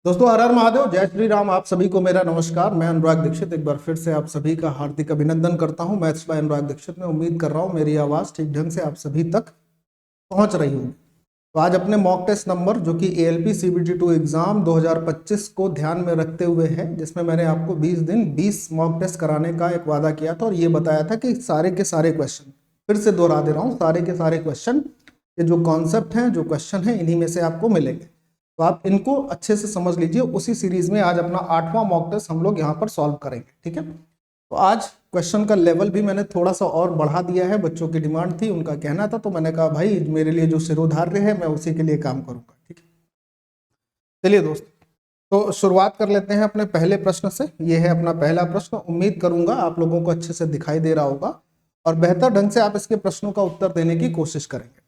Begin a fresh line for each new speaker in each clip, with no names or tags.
दोस्तों, हर हर महादेव, जय श्री राम। आप सभी को मेरा नमस्कार। मैं अनुराग दीक्षित एक बार फिर से आप सभी का हार्दिक अभिनंदन करता हूं। मैथ्स बाय अनुराग दीक्षित में उम्मीद कर रहा हूं मेरी आवाज़ ठीक ढंग से आप सभी तक पहुंच रही होगी। तो आज अपने मॉक टेस्ट नंबर जो कि ALP CBT 2 एग्जाम 2025 को ध्यान में रखते हुए है, जिसमें मैंने आपको 20 दिन 20 मॉक टेस्ट कराने का एक वादा किया था और ये बताया था कि सारे के सारे क्वेश्चन, फिर से दोहरा दे रहा हूँ, सारे के सारे क्वेश्चन के जो कॉन्सेप्ट हैं, जो क्वेश्चन हैं, इन्हीं में से आपको मिलेंगे। तो आप इनको अच्छे से समझ लीजिए। उसी सीरीज में आज अपना 8वां मॉक टेस्ट हम लोग यहाँ पर सॉल्व करेंगे, ठीक है। तो आज क्वेश्चन का लेवल भी मैंने थोड़ा सा और बढ़ा दिया है। बच्चों की डिमांड थी, उनका कहना था, तो मैंने कहा भाई मेरे लिए जो शिरोधार्य है मैं उसी के लिए काम करूंगा, ठीक है। चलिए दोस्त, तो शुरुआत कर लेते हैं अपने पहले प्रश्न से। ये है अपना पहला प्रश्न। उम्मीद करूंगा आप लोगों को अच्छे से दिखाई दे रहा होगा और बेहतर ढंग से आप इसके प्रश्नों का उत्तर देने की कोशिश करेंगे।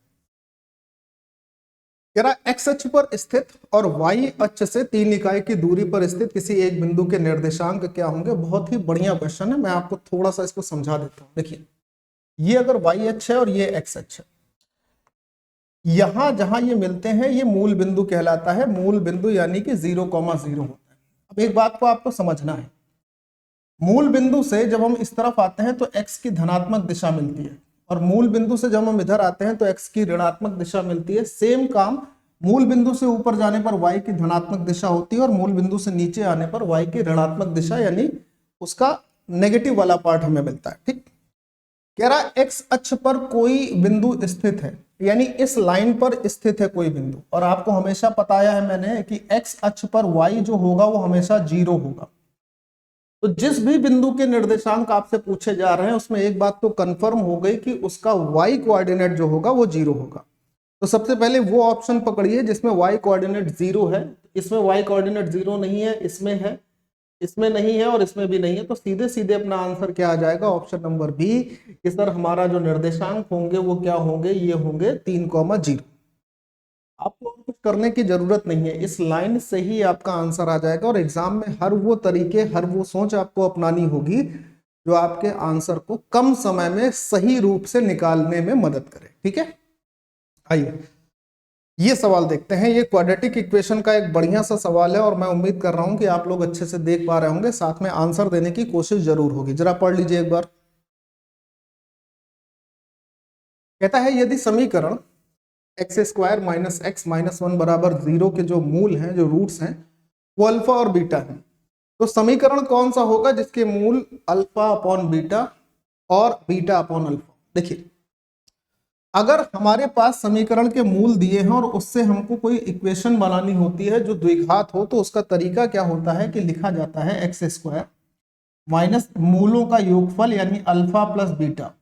कह रहा एक्स अक्ष पर स्थित और वाई अक्ष से 3 इकाई की दूरी पर स्थित किसी एक बिंदु के निर्देशांक क्या होंगे। बहुत ही बढ़िया क्वेश्चन है। मैं आपको थोड़ा सा इसको समझा देता हूं। देखिए, ये अगर वाई अक्ष है और ये एक्स अक्ष है, यहां जहां ये मिलते हैं ये मूल बिंदु कहलाता है। मूल बिंदु यानी कि 0,0 होता है। अब एक बात को आपको समझना है, मूल बिंदु से जब हम इस तरफ आते हैं तो एक्स की धनात्मक दिशा मिलती है और मूल बिंदु से जब हम इधर आते हैं तो एक्स की ऋणात्मक दिशा मिलती है। सेम काम मूल बिंदु से ऊपर जाने पर वाई की धनात्मक दिशा होती है और मूल बिंदु से नीचे आने पर वाई की ऋणात्मक दिशा यानी उसका नेगेटिव वाला पार्ट हमें मिलता है, ठीक। कह रहा एक्स अक्ष पर कोई बिंदु स्थित है, यानी इस लाइन पर स्थित है कोई बिंदु। और आपको हमेशा बताया है मैंने कि एक्स अक्ष पर वाई जो होगा वो हमेशा 0 होगा। तो जिस भी बिंदु के निर्देशांक आपसे पूछे जा रहे हैं उसमें एक बात तो कंफर्म हो गई कि उसका वाई कोऑर्डिनेट जो होगा वो 0 होगा। तो सबसे पहले वो ऑप्शन पकड़िए जिसमें वाई कोऑर्डिनेट 0 है। इसमें वाई कोऑर्डिनेट 0 नहीं है, इसमें है, इसमें नहीं है और इसमें भी नहीं है। तो सीधे सीधे अपना आंसर क्या आ जाएगा, ऑप्शन नंबर बी, कि सर हमारा जो निर्देशांक होंगे वो क्या होंगे, ये होंगे 3,0। आपको कुछ करने की जरूरत नहीं है, इस लाइन से ही आपका आंसर आ जाएगा। और एग्जाम में हर वो तरीके, हर वो सोच आपको अपनानी होगी जो आपके आंसर को कम समय में सही रूप से निकालने में मदद करे, ठीक है। आइए ये सवाल देखते हैं। ये क्वाड्रेटिक इक्वेशन का एक बढ़िया सा सवाल है और मैं उम्मीद कर रहा हूं कि आप लोग अच्छे से देख पा रहे होंगे, साथ में आंसर देने की कोशिश जरूर होगी। जरा पढ़ लीजिए एक बार। कहता है यदि समीकरण x² माइनस x माइनस 1 बराबर 0 के जो मूल हैं, जो रूट्स हैं, वो अल्फा और बीटा हैं, तो समीकरण कौन सा होगा जिसके मूल अल्फा अपॉन बीटा और बीटा अपॉन अल्फा। देखिए, अगर हमारे पास समीकरण के मूल दिए हैं और उससे हमको कोई इक्वेशन बनानी होती है जो द्विघात हो, तो उसका तरीका क्या होता है कि लिखा जाता है x² माइनस मूलों का योगफल यानी अल्फा प्लस बीटा।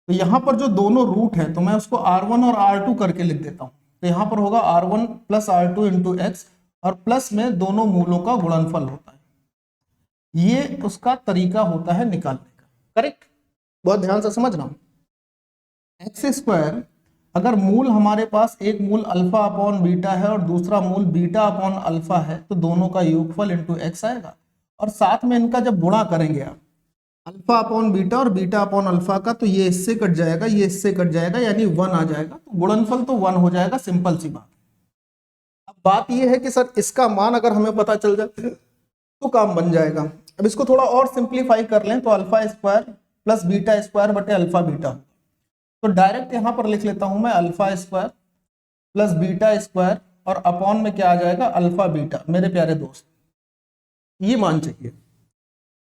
तो यहां पर जो दोनों रूट है तो मैं उसको R1 और R2 करके लिख देता हूं। तो यहां पर होगा R1 plus R2 into x और प्लस में दोनों मूलों का गुणनफल होता है। ये उसका तरीका होता है निकालने का, करेक्ट। बहुत ध्यान से समझना। x² अगर मूल हमारे पास एक मूल अल्फा अपॉन बीटा है और दूसरा मूल बीटा अपॉन अल्फा है, तो दोनों का योगफल इंटू एक्स आएगा। और साथ में इनका जब गुणा करेंगे आप अल्फा अपॉन बीटा और बीटा अपॉन अल्फा का, तो ये इससे कट जाएगा, ये इससे कट जाएगा, यानी 1 आ जाएगा। तो गुणनफल तो 1 हो जाएगा, सिंपल सी बात। अब बात ये है कि सर इसका मान अगर हमें पता चल जाए तो काम बन जाएगा। अब इसको थोड़ा और सिंप्लीफाई कर लें तो alpha square plus beta square बटे अल्फा बीटा। तो डायरेक्ट यहां पर लिख लेता हूं मैं alpha square plus beta square और अपॉन में क्या आ जाएगा, अल्फा बीटा। मेरे प्यारे दोस्त, ये मान चाहिए।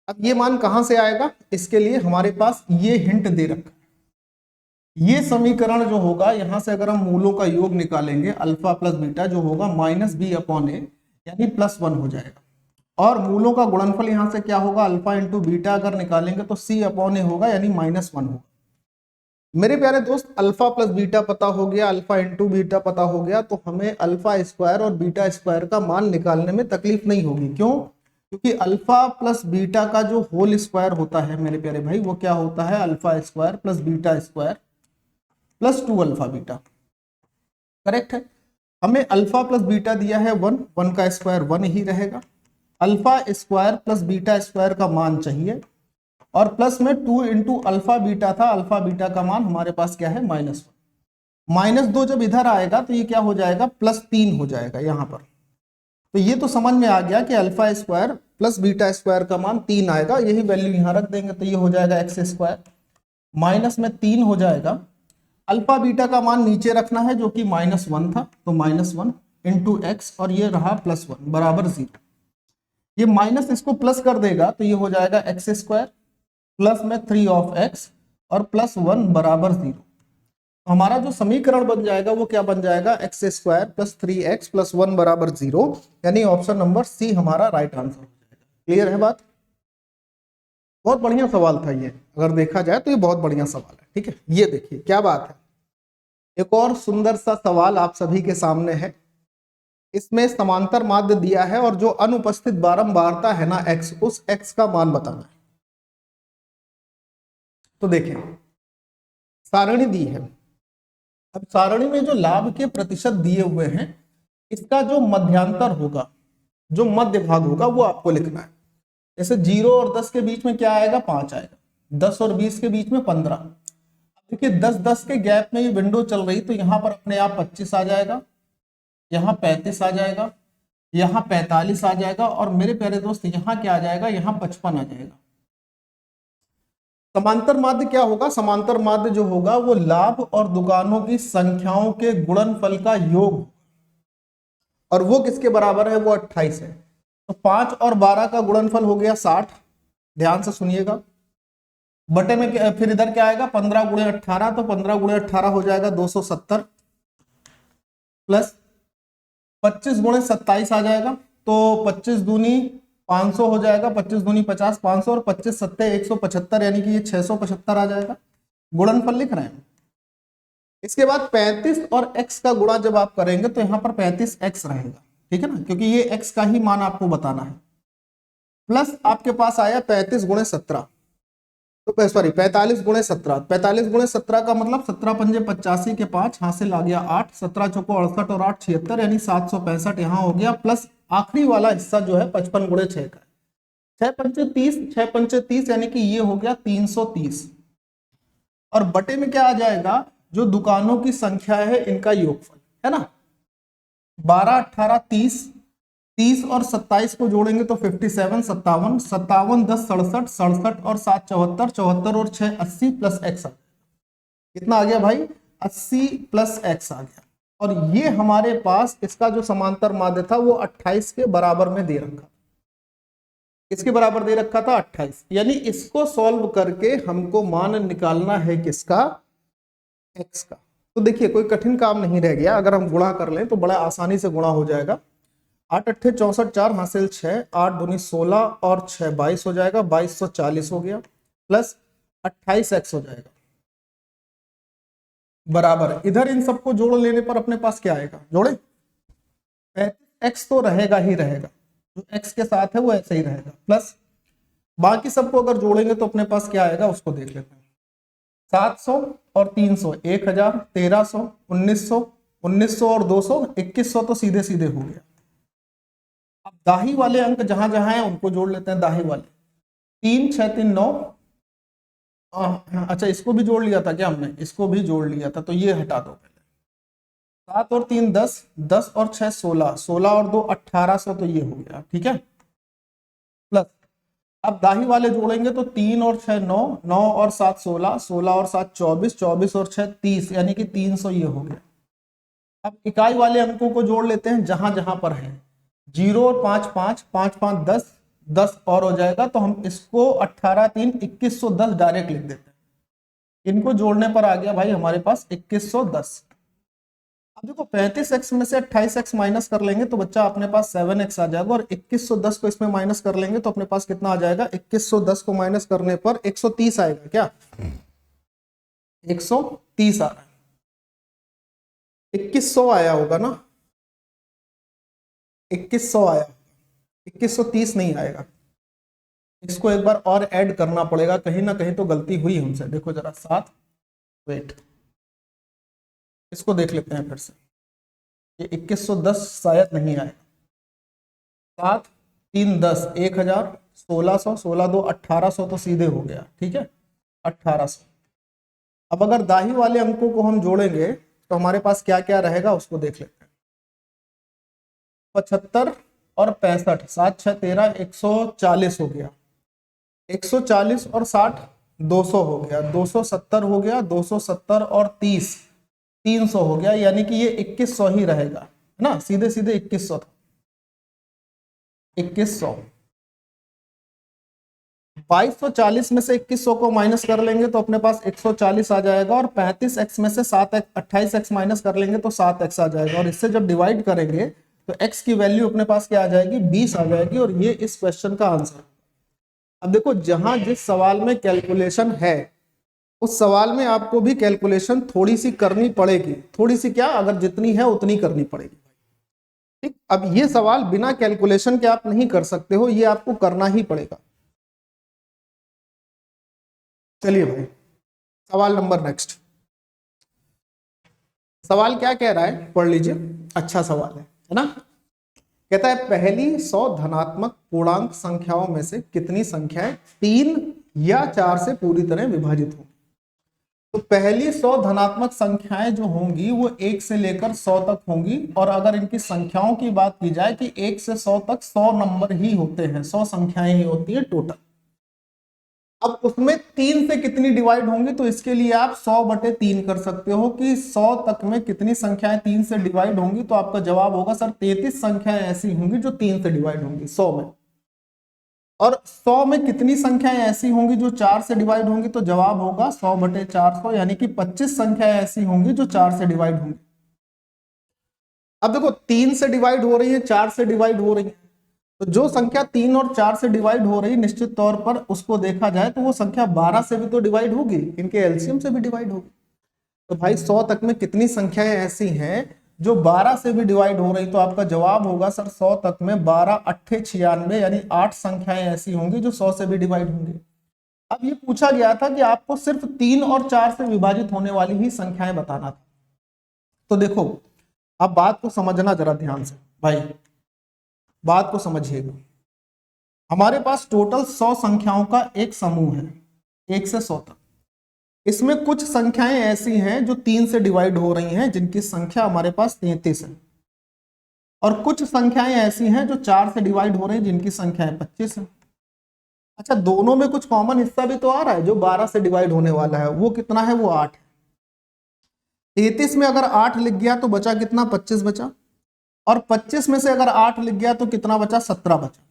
अब ये मान कहां से आएगा, इसके लिए हमारे पास ये हिंट दे रखा है। ये समीकरण जो होगा, यहां से अगर हम मूलों का योग निकालेंगे, अल्फा प्लस बीटा जो होगा माइनस बी अपॉन ए यानी +1 हो जाएगा। और मूलों का गुणनफल यहां से क्या होगा, अल्फा इंटू बीटा अगर निकालेंगे तो सी अपॉन ए होगा यानी -1 होगा। मेरे प्यारे दोस्त, अल्फा प्लस बीटा पता हो गया, अल्फा इंटू बीटा पता हो गया, तो हमें अल्फा स्क्वायर और बीटा स्क्वायर का मान निकालने में तकलीफ नहीं होगी। क्यों? क्योंकि अल्फा प्लस बीटा का जो होल स्क्वायर होता है मेरे प्यारे भाई, वो क्या होता है, alpha square plus beta square plus 2 alpha beta, correct है। हमें अल्फा प्लस बीटा दिया है 1, 1 का स्क्वायर 1 ही रहेगा। Alpha square plus beta square का मान चाहिए और प्लस में 2 इंटू अल्फा बीटा था, अल्फा बीटा का मान हमारे पास क्या है, -1। -2 जब इधर आएगा तो ये क्या हो जाएगा, +3 हो जाएगा यहां पर। तो ये तो समझ में आ गया कि alpha square plus beta square का मान 3 आएगा, यही वैल्यू यहां रख देंगे तो ये हो जाएगा एक्स स्क्वायर माइनस में 3 हो जाएगा। अल्फा बीटा का मान नीचे रखना है जो कि -1 था, तो -1 इंटू एक्स और ये रहा +1 बराबर 0। ये माइनस इसको प्लस कर देगा तो ये हो जाएगा एक्स स्क्वायर प्लस में 3 ऑफ एक्स और +1 बराबर 0। तो हमारा जो समीकरण बन जाएगा वो क्या बन जाएगा, x square plus 3x plus 1 बराबर 0, यानी ऑप्शन नंबर सी हमारा राइट आंसर हो जाएगा। क्लियर है बात? बहुत बढ़िया सवाल था ये, अगर देखा जाए तो ये बहुत बढ़िया सवाल है। ठीक है, ये देखिए क्या बात है, एक और सुंदर सा सवाल आप सभी के सामने है। इसमें समांतर माध्य दिया है और जो अनुपस्थित बारंबारता है ना x, उस x का मान बताना है। तो देखें सारणी दी है, अब सारणी में जो लाभ के प्रतिशत दिए हुए हैं इसका जो मध्यांतर होगा, जो मध्य भाग होगा वो आपको लिखना है। जैसे 0 और 10 के बीच में क्या आएगा, 5 आएगा, 10 और 20 के बीच में 15। देखिए 10-10 के गैप में ये विंडो चल रही, तो यहाँ पर अपने आप 25 आ जाएगा, यहाँ 35 आ जाएगा, यहाँ 45 आ जाएगा और मेरे प्यारे दोस्त यहाँ क्या आ जाएगा, यहाँ 55 आ जाएगा। समांतर माध्य क्या होगा, समांतर माध्य जो होगा वो लाभ और दुकानों की संख्याओं के गुणनफल का योग, और वो किसके बराबर है, वो 28 है। तो 5 और 12 का गुणनफल हो गया 60, ध्यान से सुनिएगा। बटे में फिर इधर क्या आएगा, 15 गुणे 18, तो 15 गुणे 18 हो जाएगा 270 प्लस 25 गुणे 27 आ जाएगा, तो 25 दूनी 500 हो जाएगा, 25 दूनी 50, 500 और 25 सत्ते 175, यानी कि ये 675 आ जाएगा। गुणनफल लिख रहे हैं। इसके बाद 35 और x का गुणा जब आप करेंगे तो यहाँ पर 35x रहेगा, ठीक है ना, क्योंकि ये x का ही मान आपको बताना है। प्लस आपके पास आया 35 गुणे 17, तो सॉरी 45 गुणे 17, 45 गुणे 17 का मतलब 17 पंजे 85 के 5, हासिल आ गया 8, 17 चौको 68 और 8 76, यानी 765 यहाँ हो गया। प्लस आखिरी वाला हिस्सा जो है 55 गुणे 6 का, 6 पंचे 30, 6 पंचे 30, यानी कि ये हो गया 330। और बटे में क्या आ जाएगा, जो दुकानों की संख्या है इनका योगफल है ना, 12 18 30, 30 और 27 को जोड़ेंगे तो 57, 57, 57 10 67, 67 और 7 74, 74 और 6 80 प्लस x आ गया। कितना आ गया भाई, 80 प्लस x आ गया। और ये हमारे पास इसका जो समांतर माध्य था वो 28 के बराबर में दे रखा, इसके बराबर दे रखा था 28, यानी इसको सॉल्व करके हमको मान निकालना है किसका, x का। तो देखिए कोई कठिन काम नहीं रह गया, अगर हम गुणा कर लें तो बड़ा आसानी से गुणा हो जाएगा। 8 अट्ठे 64, 4 हासिल 6, 8 दूनी 16 और 6 22 हो जाएगा, 2240 हो गया, प्लस 28x हो जाएगा बराबर, इधर इन सबको जोड़ लेने पर अपने पास क्या आएगा, जोड़े 35x तो रहेगा ही रहेगा, जो x के साथ है वो ऐसे ही रहेगा, प्लस बाकी सबको अगर जोड़ेंगे तो अपने पास क्या आएगा उसको देख लेते हैं। 700 और 300 1000, 1300 1900, 1900 और 200 2100, तो सीधे सीधे हो गया। अब दाही वाले अंक जहां जहां हैं उनको जोड़ लेते हैं, दाही वाले 3 6 3 9, अच्छा इसको भी जोड़ लिया था क्या हमने, इसको भी जोड़ लिया था, तो ये हटा दो पहले। 7 और 3 10, 10 और 6 16, 16 और 2 1800, तो ये हो गया, ठीक है। प्लस अब दाही वाले जोड़ेंगे तो 3 और 6 9, 9 और 7 16, 16 और 7 24, 24 और 6 30, यानी कि 300 ये हो गया। अब इकाई वाले अंकों को जोड़ लेते हैं जहां जहां पर है, 0 और 5 5, 5 5 10, 10 और हो जाएगा, तो हम इसको 18 3 2110 डायरेक्ट लिख देते हैं। इनको जोड़ने पर आ गया भाई हमारे पास 2110। अब देखो 35x में से 28x माइनस कर लेंगे तो बच्चा अपने पास 7x आ जाएगा, और 2110 को इसमें माइनस कर लेंगे तो अपने पास कितना आ जाएगा, 2110 को माइनस करने पर 130 आएगा, क्या 130 आ रहा है, 2100 आया होगा ना, 2100 आया, 2130 नहीं आएगा। इसको एक बार और ऐड करना पड़ेगा, कहीं ना कहीं तो गलती हुई हमसे। देखो जरा 7, वेट, इसको देख लेते हैं फिर से, ये 2110 शायद नहीं आएगा। 7 3 10 1000, 1600, 16 2 1800, तो सीधे हो गया, ठीक है 1800। अब अगर दाही वाले अंकों को हम जोड़ेंगे तो हमारे पास क्या क्या रहेगा उसको देख लेते हैं। 75 और 65, 7 6 13, 140 हो गया, 140 और 60 200 हो गया, 270 हो गया, 270 और 30 300 हो गया, यानी कि ये 2100 ही रहेगा, है ना, सीधे सीधे 2100 था, 2100। 2240 में से 2100 को माइनस कर लेंगे तो अपने पास 140 आ जाएगा, और 35x में से 28x माइनस कर लेंगे तो 7x आ जाएगा, और इससे जब डिवाइड करेंगे तो x की वैल्यू अपने पास क्या आ जाएगी, 20 आ जाएगी, और ये इस क्वेश्चन का आंसर। अब देखो, जहां जिस सवाल में कैलकुलेशन है उस सवाल में आपको भी कैलकुलेशन थोड़ी सी करनी पड़ेगी, थोड़ी सी क्या, अगर जितनी है उतनी करनी पड़ेगी, ठीक। अब ये सवाल बिना कैलकुलेशन के आप नहीं कर सकते हो, ये आपको करना ही पड़ेगा। चलिए भाई, सवाल नंबर नेक्स्ट। सवाल क्या कह रहा है, पढ़ लीजिए, अच्छा सवाल है ना। कहता है पहली 100 धनात्मक पूर्णांक संख्याओं में से कितनी संख्याएं 3 या 4 से पूरी तरह विभाजित होंगी। तो पहली 100 धनात्मक संख्याएं जो होंगी वो 1 से लेकर 100 तक होंगी, और अगर इनकी संख्याओं की बात की जाए कि 1 से 100 तक 100 नंबर ही होते हैं, 100 संख्याएं ही होती है टोटल। अब उसमें 3 से कितनी डिवाइड होंगी, तो इसके लिए आप 100/3 कर सकते हो कि 100 तक में कितनी संख्याएं 3 से डिवाइड होंगी, तो आपका जवाब होगा सर 33 संख्याएं ऐसी होंगी जो 3 से डिवाइड होंगी 100 में। और 100 में कितनी संख्याएं ऐसी होंगी जो 4 से डिवाइड होंगी, तो जवाब होगा 100/400, यानी कि 25 संख्याएं ऐसी होंगी जो 4 से डिवाइड होंगी। अब देखो, 3 से डिवाइड हो रही है, 4 से डिवाइड हो रही है, तो जो संख्या 3 और 4 से डिवाइड हो रही, निश्चित तौर पर उसको देखा जाए तो वो संख्या 12 से भी तो डिवाइड होगी, इनके एलसीएम से भी डिवाइड होगी। तो भाई 100 तक में कितनी संख्याएं ऐसी हैं जो 12 से भी डिवाइड हो रही, तो आपका जवाब होगा सर 100 तक में 12 8 96, यानी 8 संख्याएं ऐसी होंगी जो 100 से भी डिवाइड होंगी। अब ये पूछा गया था कि आपको सिर्फ 3 और 4 से विभाजित होने वाली ही संख्याएं बताना था। तो देखो, अब बात को समझना जरा ध्यान से भाई, बात को समझिएगा। हमारे पास टोटल 100 संख्याओं का एक समूह है, 1 से 100 तक। इसमें कुछ संख्याएं ऐसी हैं जो 3 से डिवाइड हो रही हैं, जिनकी संख्या हमारे पास 33 है, और कुछ संख्याएं ऐसी हैं जो 4 से डिवाइड हो रही हैं, जिनकी संख्या 25 है। अच्छा, दोनों में कुछ कॉमन हिस्सा भी तो आ रहा है, जो 12 से डिवाइड होने वाला है, वो कितना है, वो 8 है। 33 में अगर 8 लिख गया तो बचा कितना, 25 बचा, और 25 में से अगर 8 लिख गया तो कितना बचा, 17 बचा।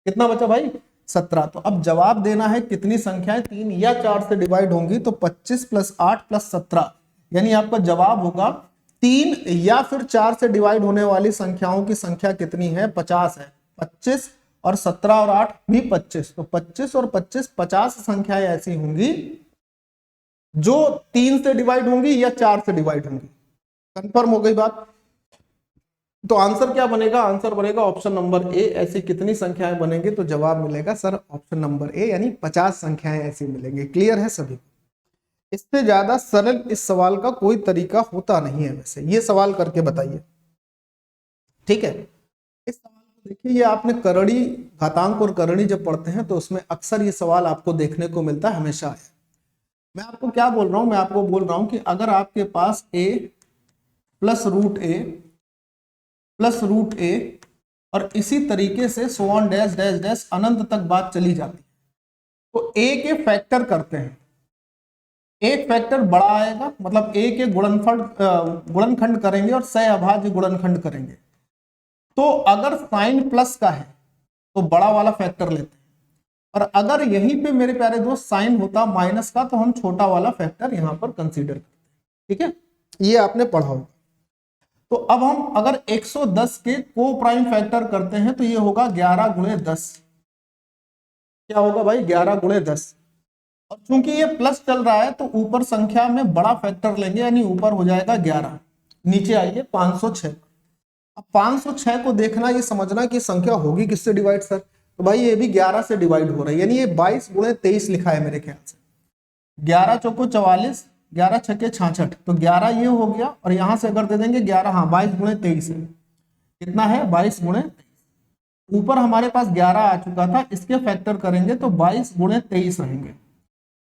कितना बचा भाई, 17। तो अब जवाब देना है कितनी संख्याएं 3 या 4 से डिवाइड होंगी, तो 25 + 8 + 17, यानी आपका जवाब होगा 3 या फिर 4 से डिवाइड होने वाली संख्याओं की संख्या कितनी है, 50 है। 25 और 17 और 8 भी 25, तो 25 और 25 50 संख्याएं ऐसी होंगी जो 3 से डिवाइड होंगी या 4 से डिवाइड होंगी। कंफर्म हो गई बात। तो आंसर क्या बनेगा, आंसर बनेगा ऑप्शन नंबर ए। ऐसी कितनी संख्याएं बनेंगी, तो जवाब मिलेगा सर ऑप्शन नंबर ए, यानी 50 संख्याएं ऐसी मिलेंगी। क्लियर है सभी? इससे ज्यादा सरल इस सवाल का कोई तरीका होता नहीं है। वैसे ये सवाल करके बताइए, ठीक है। इस सवाल को देखिए, ये आपने करणी घातांक और करणी जब पढ़ते हैं तो उसमें अक्सर ये सवाल आपको देखने को मिलता है, हमेशा है। मैं आपको क्या बोल रहा हूं, मैं आपको बोल रहा हूं कि अगर आपके पास a + √a और इसी तरीके से so on dash dash dash अनंत तक बात चली जाती है, तो a के फैक्टर करते हैं, एक फैक्टर बड़ा आएगा, मतलब a के गुणनखंड करेंगे और सहअभाज्य गुणनखंड करेंगे। तो अगर साइन प्लस का है तो बड़ा वाला फैक्टर लेते हैं, और अगर यहीं पे मेरे प्यारे दोस्त साइन होता माइनस का तो हम छोटा वाला फैक्टर यहां पर कंसीडर करते हैं, ठीक है। ये आपने पढ़ा होगा। तो अब हम अगर 110 के को प्राइम फैक्टर करते हैं तो ये होगा 11 × 10। क्या होगा भाई, 11 × 10। और चूंकि ये प्लस चल रहा है तो ऊपर संख्या में बड़ा फैक्टर लेंगे, यानी ऊपर हो जाएगा 11। नीचे आइए 506। अब 506 को देखना, ये समझना कि संख्या होगी किससे डिवाइड सर, तो भाई ये भी 11 से डिवाइड हो रहा है, यानी ये 22 × 23 लिखा है मेरे ख्याल से। 11 चौको 44, 11 छक्के 66, तो 11 ये हो गया, और यहां से अगर दे देंगे 11, हाँ 22 × 23 है, कितना है 22 × 23। ऊपर हमारे पास 11 आ चुका था, इसके फैक्टर करेंगे तो 22 × 23 रहेंगे।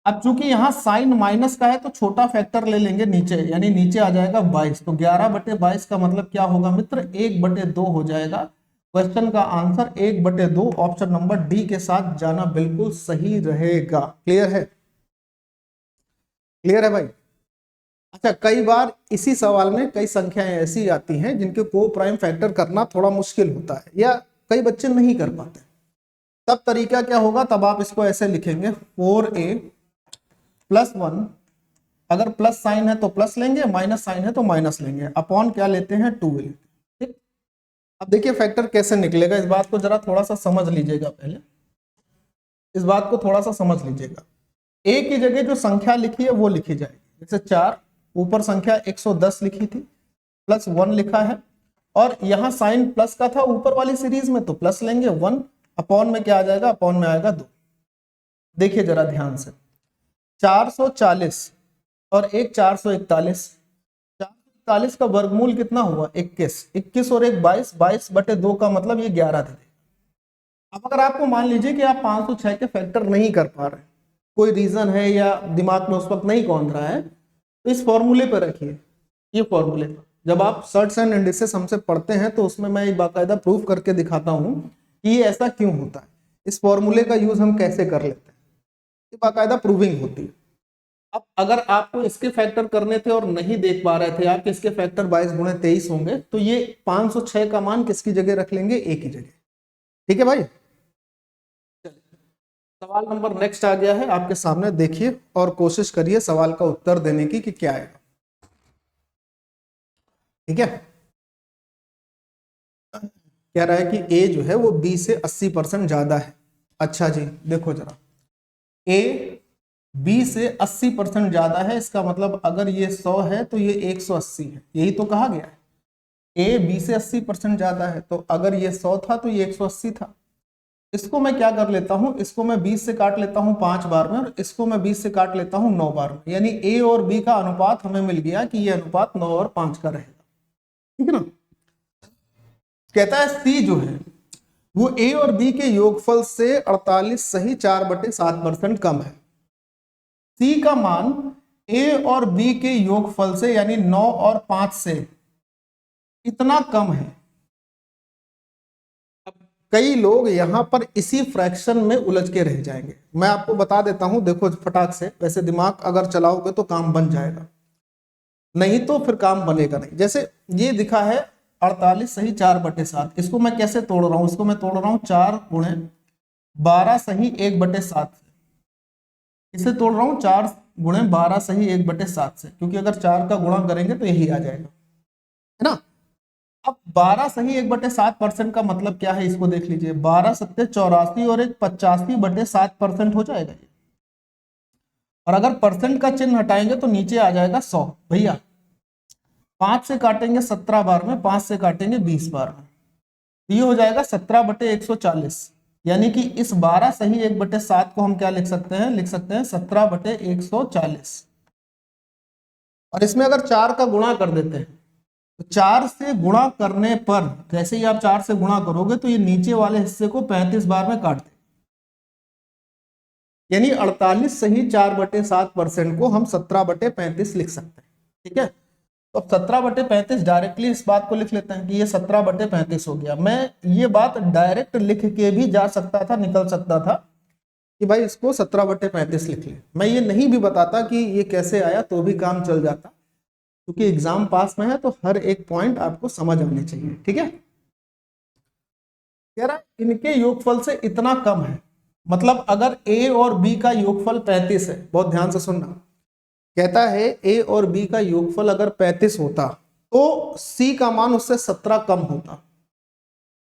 अब चूंकि यहाँ साइन माइनस का है तो छोटा फैक्टर ले लेंगे नीचे, यानी नीचे आ जाएगा 22, तो 11/22 का मतलब क्या होगा मित्र, 1/2 हो जाएगा, क्वेश्चन का आंसर 1/2 ऑप्शन नंबर डी के साथ जाना बिल्कुल सही रहेगा। क्लियर है? क्लियर है भाई? अच्छा, कई बार इसी सवाल में कई संख्याएं ऐसी आती हैं जिनके को प्राइम फैक्टर करना थोड़ा मुश्किल होता है या कई बच्चे नहीं कर पाते। तब तरीका क्या होगा, तब आप इसको ऐसे लिखेंगे 4a + 1, अगर प्लस साइन है तो प्लस लेंगे, माइनस साइन है तो माइनस लेंगे, अपॉन क्या लेते हैं 2a। ठीक, अब देखिए फैक्टर कैसे निकलेगा, इस बात को जरा थोड़ा सा समझ लीजिएगा। पहले इस बात को थोड़ा सा समझ लीजिएगा। a की जगह जो संख्या लिखी है वो लिखी जाएगी, जैसे 4, ऊपर संख्या 110 लिखी थी, +1 लिखा है, और यहां साइन प्लस का था ऊपर वाली सीरीज में तो प्लस लेंगे 1, अपॉन में क्या आ जाएगा, अपॉन में आएगा 2। देखिए जरा ध्यान से, 440 और एक 441, 441 का वर्गमूल कितना हुआ 21, 21 और एक 22, 22/2 का मतलब ये 11 दे देगा। अब अगर आपको मान लीजिए कि आप 506 के फैक्टर नहीं कर पा रहे, कोई रीजन है या दिमाग में उस वक्त नहीं कौन रहा है, तो इस फॉर्मूले पर रखिए, ये फॉर्मूले पर। जब आप सर्ट्स एंड इंडिसेस हमसे पढ़ते हैं तो उसमें मैं बाकायदा प्रूफ करके दिखाता हूं कि ये ऐसा क्यों होता है, इस फॉर्मूले का यूज हम कैसे कर लेते हैं, ये बाकायदा प्रूविंग होती है। अब अगर आपको इसके फैक्टर करने थे और नहीं देख पा रहे थे, आपके इसके फैक्टर 22 × 23 होंगे, तो ये 506 का मान किसकी जगह रख लेंगे, ए की जगह। ठीक है भाई? सवाल नंबर नेक्स्ट आ गया है आपके सामने, देखिए और कोशिश करिए सवाल का उत्तर देने की कि क्या आएगा। ठीक है, कह रहा है कि ए जो है वो बी से 80% ज्यादा है। अच्छा जी, देखो जरा, ए बी से 80% ज्यादा है, इसका मतलब अगर ये 100 है तो ये 180 है, यही तो कहा गया है। ए बी से 80% ज्यादा है, तो अगर ये 100 था तो ये 180 था। इसको मैं क्या कर लेता हूं, इसको मैं 20 से काट लेता हूं 5 बार में, और इसको मैं 20 से काट लेता हूं 9 बार में, यानी ए और बी का अनुपात हमें मिल गया कि ये अनुपात 9 और 5 का रहेगा। ठीक है ना? कहता है सी जो है वो ए और बी के योगफल से 48 सही 4/7% कम है। सी का मान ए और बी के योगफल से यानी 9 और 5 से इतना कम है। अब कई लोग यहां पर इसी फ्रैक्शन में उलझ के रह जाएंगे। मैं आपको बता देता हूं, देखो फटाक से, वैसे दिमाग अगर चलाओगे तो काम बन जाएगा, नहीं तो फिर काम बनेगा नहीं। जैसे ये दिखा है 48 सही 4/7, इसको मैं कैसे तोड़ रहा हूं, इसको मैं तोड़ रहा हूं 4 × 12 सही 1/7 से। इसे तोड़ रहा हूं 4 × 12 सही 1/7 से, क्योंकि अगर 4 का गुणा करेंगे तो यही आ जाएगा, है ना? अब 12 सही 1/7% का मतलब क्या है, इसको देख लीजिए, 12 सत्ते 84 और एक 85/7% हो जाएगा ये। और अगर परसेंट का चिन्ह हटाएंगे तो नीचे आ जाएगा 100। भैया 5 से काटेंगे 17 बार में, 5 से काटेंगे 20 बार में, ये हो जाएगा 17/140, यानी कि इस 12 सही 1/7 को हम क्या लिख सकते हैं, लिख सकते हैं 17/140। और इसमें अगर 4 का गुणा कर देते हैं तो 4 से गुणा करने पर, जैसे ही आप 4 से गुणा करोगे तो ये नीचे वाले हिस्से को 35 बार में काट दें, यानी 48 सही 4/7% को हम 17/35 लिख सकते हैं। ठीक है, तो अब 17/35 डायरेक्टली इस बात को लिख लेते हैं कि ये 17/35 हो गया। मैं ये बात डायरेक्ट लिख के भी जा सकता था, निकल सकता था कि भाई इसको 17/35 लिख ले। मैं ये नहीं भी बताता कि ये कैसे आया तो भी काम चल जाता, क्योंकि एग्जाम पास में है तो हर एक पॉइंट आपको समझ आने चाहिए। ठीक है, कह रहा इनके योगफल से इतना कम है, मतलब अगर ए और बी का योगफल 35 है, बहुत ध्यान से सुनना, कहता है ए और बी का योगफल अगर 35 होता तो सी का मान उससे 17 कम होता।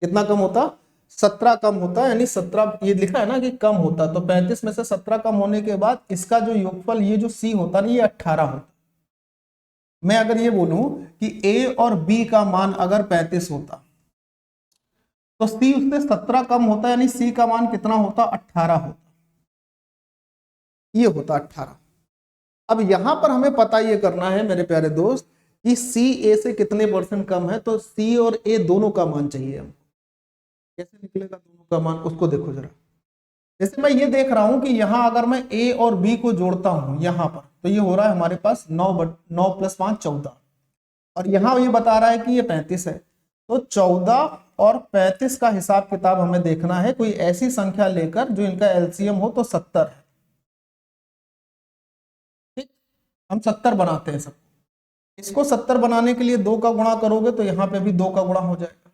कितना कम होता, 17 कम होता, यानी 17, ये लिखा है ना कि कम होता, तो 35 में से 17 कम होने के बाद इसका जो योगफल ये जो सी होता ना, ये 18 होता। मैं अगर ये बोलूं कि ए और बी का मान अगर 35 होता तो सी उससे 17 कम होता, यानी सी का मान कितना होता, 18 होता, ये होता 18। अब यहां पर हमें पता ये करना है मेरे प्यारे दोस्त कि सी ए से कितने % कम है, तो सी और ए दोनों का मान चाहिए हमको। कैसे निकलेगा दोनों का मान, उसको देखो जरा। जैसे मैं ये देख रहा हूं कि यहां अगर मैं ए और बी को जोड़ता हूं यहां पर, तो ये हो रहा है हमारे पास 9 + 5 14, और यहां ये बता रहा है कि ये 35 है, तो 14 और 35 का हिसाब किताब हमें देखना है, कोई ऐसी संख्या लेकर जो इनका एलसीएम हो तो 70 है। ठीक, हम 70 बनाते हैं सब। इसको 70 बनाने के लिए 2 का गुणा करोगे तो यहाँ पे भी 2 का गुणा हो जाएगा।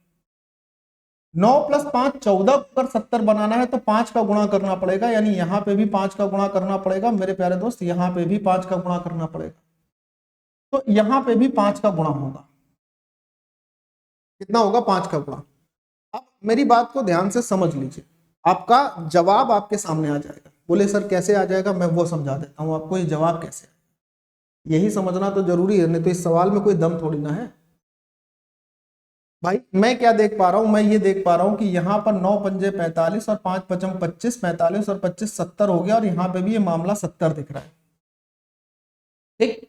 9 + 5 14 अगर 70 बनाना है तो 5 का गुणा करना पड़ेगा, यानी यहाँ पे भी 5 का गुणा करना पड़ेगा मेरे प्यारे दोस्त, यहाँ पे भी 5 का गुणा करना पड़ेगा, तो यहाँ पे भी 5 का गुणा होगा। कितना होगा? 5 का गुणा। अब मेरी बात को ध्यान से समझ लीजिए, आपका जवाब आपके सामने आ जाएगा। बोले सर कैसे आ जाएगा? मैं वो समझा देता हूं आपको, ये जवाब कैसे आएगा यही समझना तो जरूरी है, नहीं तो इस सवाल में कोई दम थोड़ी ना है। भाई मैं क्या देख पा रहा हूं? मैं ये देख पा रहा हूं कि यहाँ पर 9 पंजे 45 और 5 पचम 25, 45 और 25 70 हो गया, और यहाँ पे भी ये मामला 70 दिख रहा है। ठीक,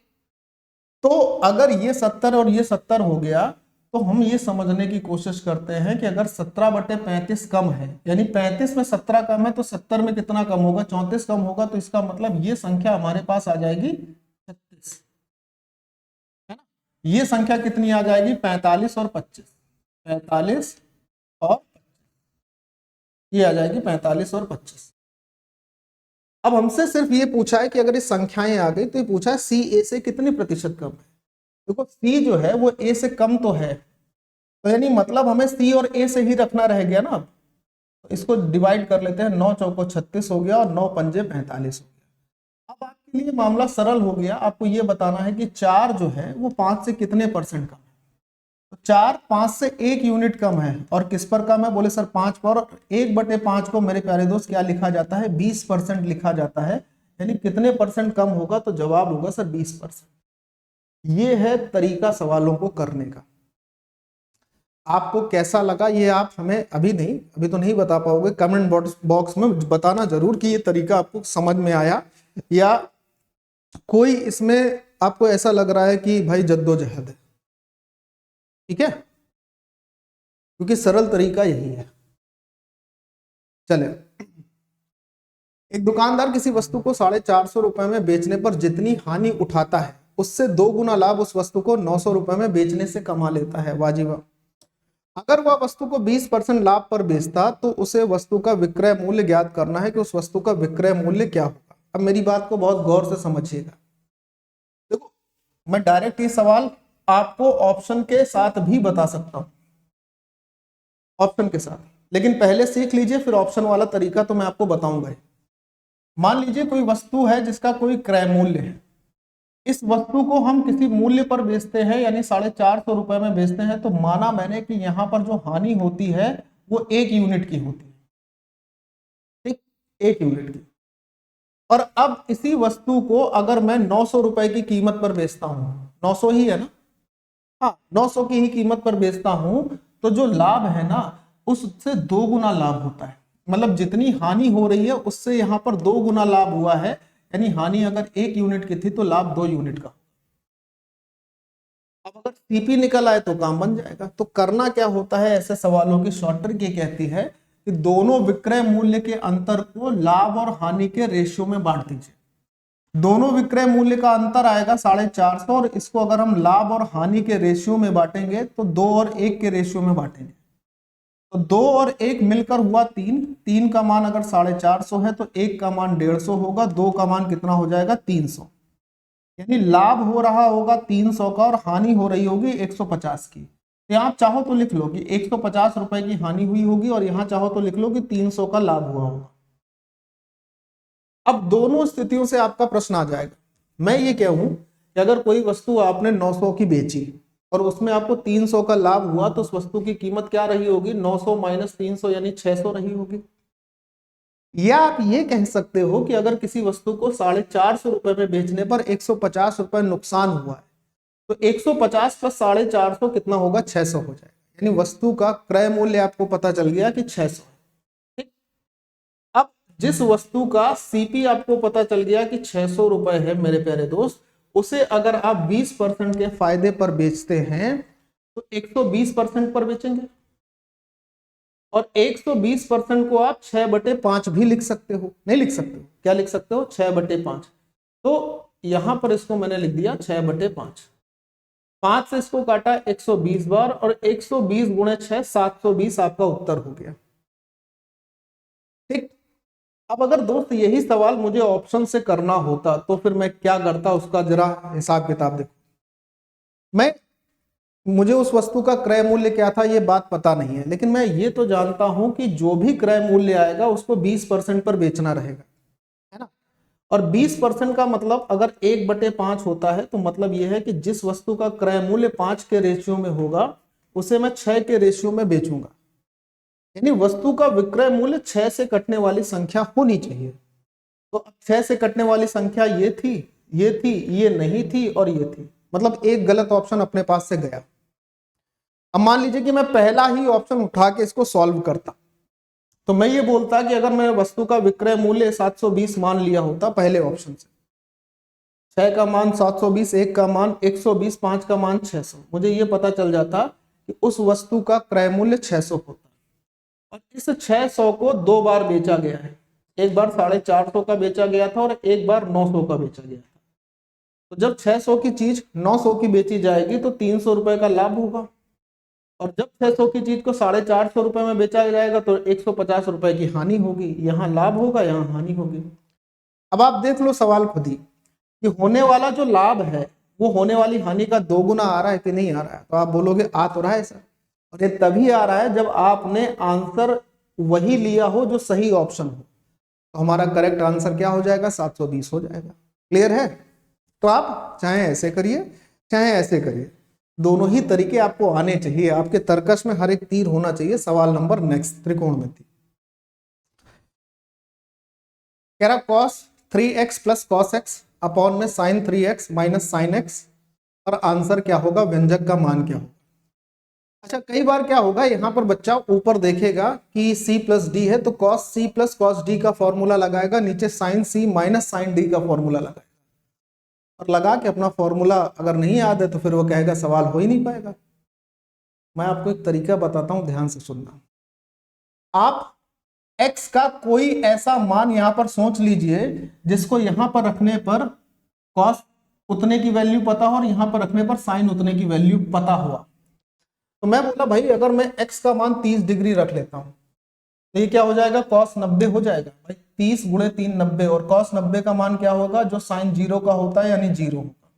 तो अगर ये 70 और ये 70 हो गया तो हम ये समझने की कोशिश करते हैं कि अगर 17/35 कम है, यानी 35 में 17 कम है तो 70 में कितना कम होगा? 34 कम होगा, तो इसका मतलब ये संख्या हमारे पास आ जाएगी 36, है ना। ये संख्या कितनी आ जाएगी? 45 और 25, 45 और ये आ जाएगी 45 और 25। अब हमसे सिर्फ ये पूछा है कि अगर ये संख्याएं आ गई तो ये पूछा है सी ए से कितने प्रतिशत कम है। देखो सी जो है वो ए से कम तो है, तो यानी मतलब हमें सी और ए से ही रखना रह गया ना। तो इसको डिवाइड कर लेते हैं, 9 चौको 36 हो गया और 9 पंजे 45 हो गया। अब आपके लिए मामला सरल हो गया, आपको ये बताना है कि 4 जो है वो 5 से कितने परसेंट कम है। तो 4 5 से 1 यूनिट कम है, और किस पर कम है? बोले सर 5 पर। 1/5 को मेरे प्यारे दोस्त क्या लिखा जाता है? 20% लिखा जाता है, यानी कितने परसेंट कम होगा? तो जवाब होगा सर 20%। ये है तरीका सवालों को करने का। आपको कैसा लगा ये आप हमें अभी तो नहीं बता पाओगे, कमेंट बॉक्स में बताना जरूर कि ये तरीका आपको समझ में आया, या कोई इसमें आपको ऐसा लग रहा है कि भाई जद्दोजहद है। ठीक है, क्योंकि सरल तरीका यही है। चले, एक दुकानदार किसी वस्तु को 450 रुपए में बेचने पर जितनी हानि उठाता है उससे 2 गुना लाभ उस वस्तु को 900 रुपए में बेचने से कमा लेता है। वाजिबा। अगर वह वस्तु को 20% लाभ पर बेचता तो उसे वस्तु का विक्रय मूल्य ज्ञात करना है कि उस वस्तु का विक्रय मूल्य क्या होगा। अब मेरी बात को बहुत गौर से समझिएगा। देखो मैं डायरेक्ट ये सवाल आपको ऑप्शन के साथ भी बता सकता हूं, ऑप्शन के साथ, लेकिन पहले सीख लीजिए फिर ऑप्शन वाला तरीका तो मैं आपको बताऊंगा। मान लीजिए कोई वस्तु है जिसका कोई क्रय मूल्य है, इस वस्तु को हम किसी मूल्य पर बेचते हैं, यानी 450 रुपए में बेचते हैं, तो माना मैंने कि यहां पर जो हानि होती है वो 1 यूनिट की होती है। ठीक, 1 यूनिट की। और अब इसी वस्तु को अगर मैं 900 रुपए की कीमत पर बेचता हूं, 900 ही है ना, हाँ 900 की ही कीमत पर बेचता हूं, तो जो लाभ है ना उससे 2 गुना लाभ होता है। मतलब जितनी हानि हो रही है उससे यहां पर 2 गुना लाभ हुआ है, यानी हानि अगर 1 यूनिट की थी तो लाभ 2 यूनिट का। अब अगर सीपी निकल आए तो काम बन जाएगा। तो करना क्या होता है ऐसे सवालों की शॉर्ट ट्रिक ये कहती है कि दोनों विक्रय मूल्य के अंतर को लाभ और हानि के रेशियो में बांट दीजिए। दोनों विक्रय मूल्य का अंतर आएगा 450, और इसको अगर हम लाभ और हानि के रेशियो में बांटेंगे तो 2 और 1 के रेशियो में बांटेंगे, तो 2 और 1 मिलकर हुआ 3। 3 का मान अगर 450 है तो 1 का मान 150 होगा, 2 का मान कितना हो जाएगा? 300। यानी लाभ हो रहा होगा 300 का और हानि हो रही होगी 150 की। तो आप चाहो तो लिख लो कि 150 रुपए की हानि हुई होगी, और यहां चाहो तो लिख लो कि 300 का लाभ हुआ होगा। अब दोनों स्थितियों से आपका प्रश्न आ जाएगा। मैं ये कहूं कि अगर कोई वस्तु आपने 900 की बेची और उसमें आपको 300 का लाभ हुआ, तो उस वस्तु की कीमत क्या रही होगी? 900 - 300 यानी 600 रही होगी। या आप ये कह सकते हो कि अगर किसी वस्तु को 450 रुपए में बेचने पर 150 रुपए नुकसान हुआ है, तो 150 + 450 कितना होगा? 600 हो जाएगा। यानी वस्तु का क्रय मूल्य आपको पता चल गया कि 600 है। अब जिस वस्तु का सीपी आपको पता चल गया कि 600 रुपए है मेरे प्यारे दोस्त, उसे अगर आप 20% के फायदे पर बेचते हैं तो 120% पर बेचेंगे, और 120% को आप 6/5 भी लिख सकते हो। नहीं लिख सकते हो? क्या लिख सकते हो? 6/5। तो यहां पर इसको मैंने लिख दिया 6/5। 5 से इसको काटा 120 बार और 120 गुणे 6 720 आपका उत्तर हो गया। ठीक। अब अगर दोस्त यही सवाल मुझे ऑप्शन से करना होता तो फिर मैं क्या करता, उसका जरा हिसाब किताब देखो। मुझे उस वस्तु का क्रय मूल्य क्या था ये बात पता नहीं है, लेकिन मैं ये तो जानता हूं कि जो भी क्रय मूल्य आएगा उसको 20% पर बेचना रहेगा, है ना। और 20% का मतलब अगर 1/5 होता है तो मतलब यह है कि जिस वस्तु का क्रय मूल्य 5 के रेशियो में होगा उसे मैं 6 के रेशियो में बेचूंगा। यानी वस्तु का विक्रय मूल्य 6 से कटने वाली संख्या होनी चाहिए। तो अब 6 से कटने वाली संख्या ये थी, ये थी, ये नहीं थी और ये थी, मतलब एक गलत ऑप्शन अपने पास से गया। अब मान लीजिए कि मैं पहला ही ऑप्शन उठा के इसको सॉल्व करता, तो मैं ये बोलता कि अगर मैं वस्तु का विक्रय मूल्य 720 मान लिया होता पहले ऑप्शन से, 6 का मान 720, 1 का मान 120, 5 का मान 600, मुझे ये पता चल जाता कि उस वस्तु का क्रय मूल्य 600 होता। और इस 600 को 2 बार बेचा गया है, एक बार 450 का बेचा गया था और एक बार 900 का बेचा गया था। तो जब 600 की चीज 900 की बेची जाएगी तो 300 रुपए का लाभ होगा, और जब 600 की चीज को 450 रुपए में बेचा जाएगा तो 150 रुपए की हानि होगी। यहाँ लाभ होगा, यहाँ हानि होगी। अब आप देख लो सवाल खुद ही कि होने वाला जो लाभ है वो होने वाली हानि का 2 गुना आ रहा है कि नहीं आ रहा है। तो आप बोलोगे आ तो रहा है सर, और ये तभी आ रहा है जब आपने आंसर वही लिया हो जो सही ऑप्शन हो। तो हमारा करेक्ट आंसर क्या हो जाएगा, 720 हो जाएगा। क्लियर है। तो आप चाहे ऐसे करिए चाहे ऐसे करिए, दोनों ही तरीके आपको आने चाहिए। आपके तर्कश में हर एक तीर होना चाहिए। सवाल नंबर नेक्स्ट, त्रिकोणमिति। कह रहा cos 3x plus cos x upon में sin 3x minus sin x, और आंसर क्या होगा, व्यंजक का मान क्या होगा। अच्छा, कई बार क्या होगा, यहां पर बच्चा ऊपर देखेगा कि c प्लस डी है तो cos c plus cos d का फॉर्मूला लगाएगा, नीचे sin c minus sin d का फॉर्मूला लगाएगा, और लगा के अपना फॉर्मूला अगर नहीं याद है तो फिर वो कहेगा सवाल हो ही नहीं पाएगा। मैं आपको एक तरीका बताता हूं, ध्यान से सुनना। आप x का कोई ऐसा मान यहां पर सोच लीजिए जिसको यहां पर रखने पर cos उतने की वैल्यू पता हो और यहां पर रखने पर sin उतने की वैल्यू पता हुआ। तो मैं बोला भाई अगर मैं x का मान 30 डिग्री रख लेता हूं तो ये क्या हो जाएगा, cos 90 हो जाएगा। भाई 30 गुणे 3 90, और cos 90 का मान क्या होगा, जो sin 0 का होता है यानी 0 होगा।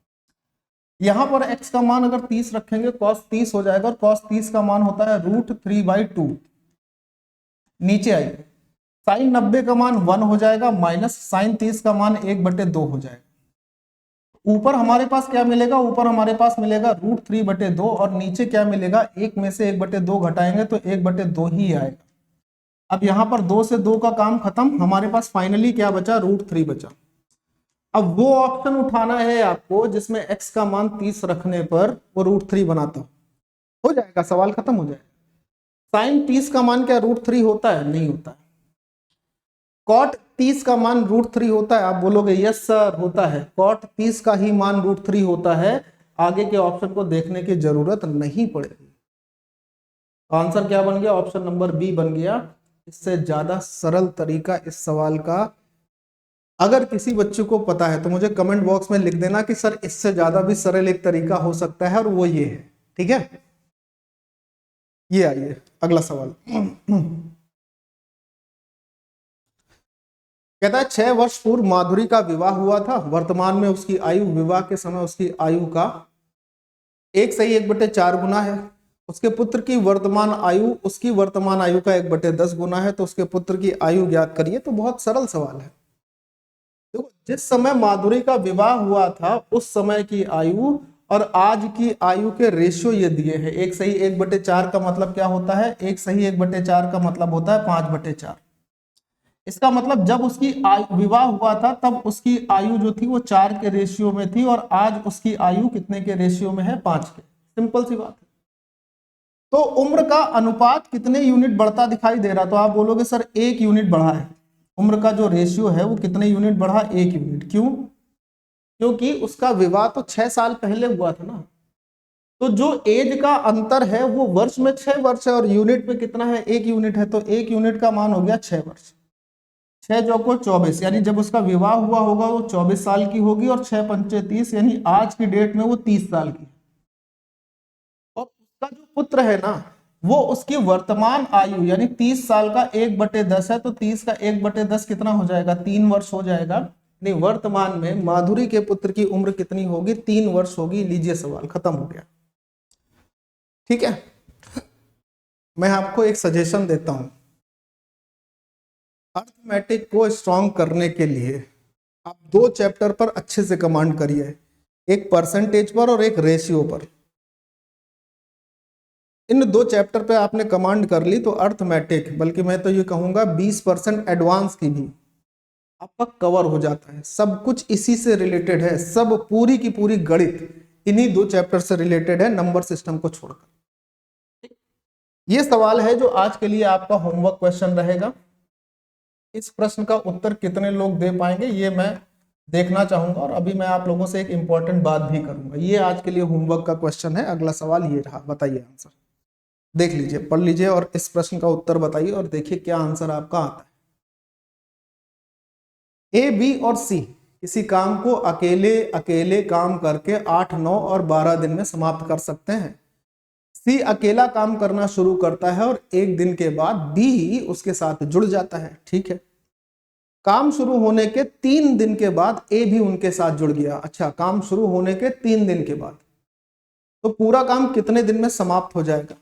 यहां पर x का मान अगर 30 रखेंगे cos 30 हो जाएगा, और cos 30 का मान होता है √3/2। नीचे आइए, sin 90 का मान 1 हो जाएगा, माइनस sin 30 का मान 1/2 हो जाएगा। ऊपर हमारे पास क्या मिलेगा, ऊपर हमारे पास मिलेगा √3/2, और नीचे क्या मिलेगा, 1 में से 1/2 घटाएंगे तो 1/2 ही आएगा। अब यहां पर 2 से 2 का काम खत्म, हमारे पास फाइनली क्या बचा, √3 बचा। अब वो ऑप्शन उठाना है आपको जिसमें x का मान 30 रखने पर वो √3 बनाता हो जाएगा, सवाल खत्म हो जाएगा। sin 30 का मान क्या √3 होता है, नहीं होता है। cot 30 का मान √3 होता है, आप बोलोगे यस सर होता है, cot 30 का ही मान √3 होता है। आगे के ऑप्शन को देखने की जरूरत नहीं पड़ेगी। आंसर क्या बन गया, ऑप्शन नंबर बी बन गया। इससे ज्यादा सरल तरीका इस सवाल का अगर किसी बच्चे को पता है तो मुझे कमेंट बॉक्स में लिख देना कि सर इससे ज्यादा भी सरल एक तरीका हो सकता है, और वो ये है। ठीक है, ये आइए अगला सवाल। कहता है 6 वर्ष पूर्व माधुरी का विवाह हुआ था, वर्तमान में उसकी आयु, विवाह के समय उसकी आयु का 1/4 गुना है। उसके पुत्र की वर्तमान आयु उसकी वर्तमान आयु का 1/10 गुना है, तो उसके पुत्र की आयु ज्ञात करिए। तो बहुत सरल सवाल है। तो जिस समय माधुरी का विवाह हुआ था उस समय की आयु और आज की आयु के रेशियो ये दिए हैं। 1/1/4 का मतलब क्या होता है, 1/1/4 का मतलब होता है 5/4। इसका मतलब जब उसकी विवाह हुआ था तब उसकी आयु जो थी वो 4 के रेशियो में थी, और आज उसकी आयु कितने के रेशियो में है, 5 के। सिंपल सी बात है। तो उम्र का अनुपात कितने यूनिट बढ़ता दिखाई दे रहा, तो आप बोलोगे सर 1 यूनिट बढ़ा है। उम्र का जो रेशियो है वो कितने यूनिट बढ़ा, 1 यूनिट। क्यों, क्योंकि उसका विवाह तो 6 साल पहले हुआ था ना। तो जो एज का अंतर है वो वर्ष में 6 वर्ष है, और यूनिट में कितना है, 1 यूनिट है। तो 1 यूनिट का मान हो गया 6 वर्ष। 6 चौको 24, यानी जब उसका विवाह हुआ होगा वो 24 साल की होगी, और 6 पंचे 30, यानी आज की डेट में वो 30 साल की। उसका जो पुत्र है ना, वो उसकी वर्तमान आयु यानी 30 साल का 1/10 है, तो 30 का 1/10 कितना हो जाएगा, 3 वर्ष हो जाएगा। नहीं, वर्तमान में माधुरी के पुत्र की उम्र कितनी होगी, 3 वर्ष होगी। लीजिए सवाल खत्म हो गया। ठीक है, मैं आपको एक सजेशन देता हूं, अर्थमेटिक को स्ट्रॉन्ग करने के लिए आप 2 चैप्टर पर अच्छे से कमांड करिए, एक परसेंटेज पर और एक रेशियो पर। इन 2 चैप्टर पे आपने कमांड कर ली तो अर्थमेटिक, बल्कि मैं तो ये कहूंगा 20% एडवांस की भी आपका कवर हो जाता है। सब कुछ इसी से रिलेटेड है, सब पूरी की पूरी गणित इन्हीं 2 चैप्टर से रिलेटेड है, नंबर सिस्टम को छोड़कर। ये सवाल है जो आज के लिए आपका होमवर्क क्वेश्चन रहेगा। इस प्रश्न का उत्तर कितने लोग दे पाएंगे ये मैं देखना चाहूंगा, और अभी मैं आप लोगों से एक इंपॉर्टेंट बात भी करूंगा। ये आज के लिए होमवर्क का क्वेश्चन है। अगला सवाल ये रहा, बताइए आंसर। देख लीजिए, पढ़ लीजिए और इस प्रश्न का उत्तर बताइए और देखिए क्या आंसर आपका आता है। ए, बी और सी किसी काम को अकेले अकेले काम करके 8, 9 और 12 दिन में समाप्त कर सकते हैं। सी अकेला काम करना शुरू करता है और 1 दिन के बाद बी उसके साथ जुड़ जाता है। ठीक है, काम शुरू होने के 3 दिन के बाद ए भी उनके साथ जुड़ गया। अच्छा, काम शुरू होने के 3 दिन के बाद, तो पूरा काम कितने दिन में समाप्त हो जाएगा?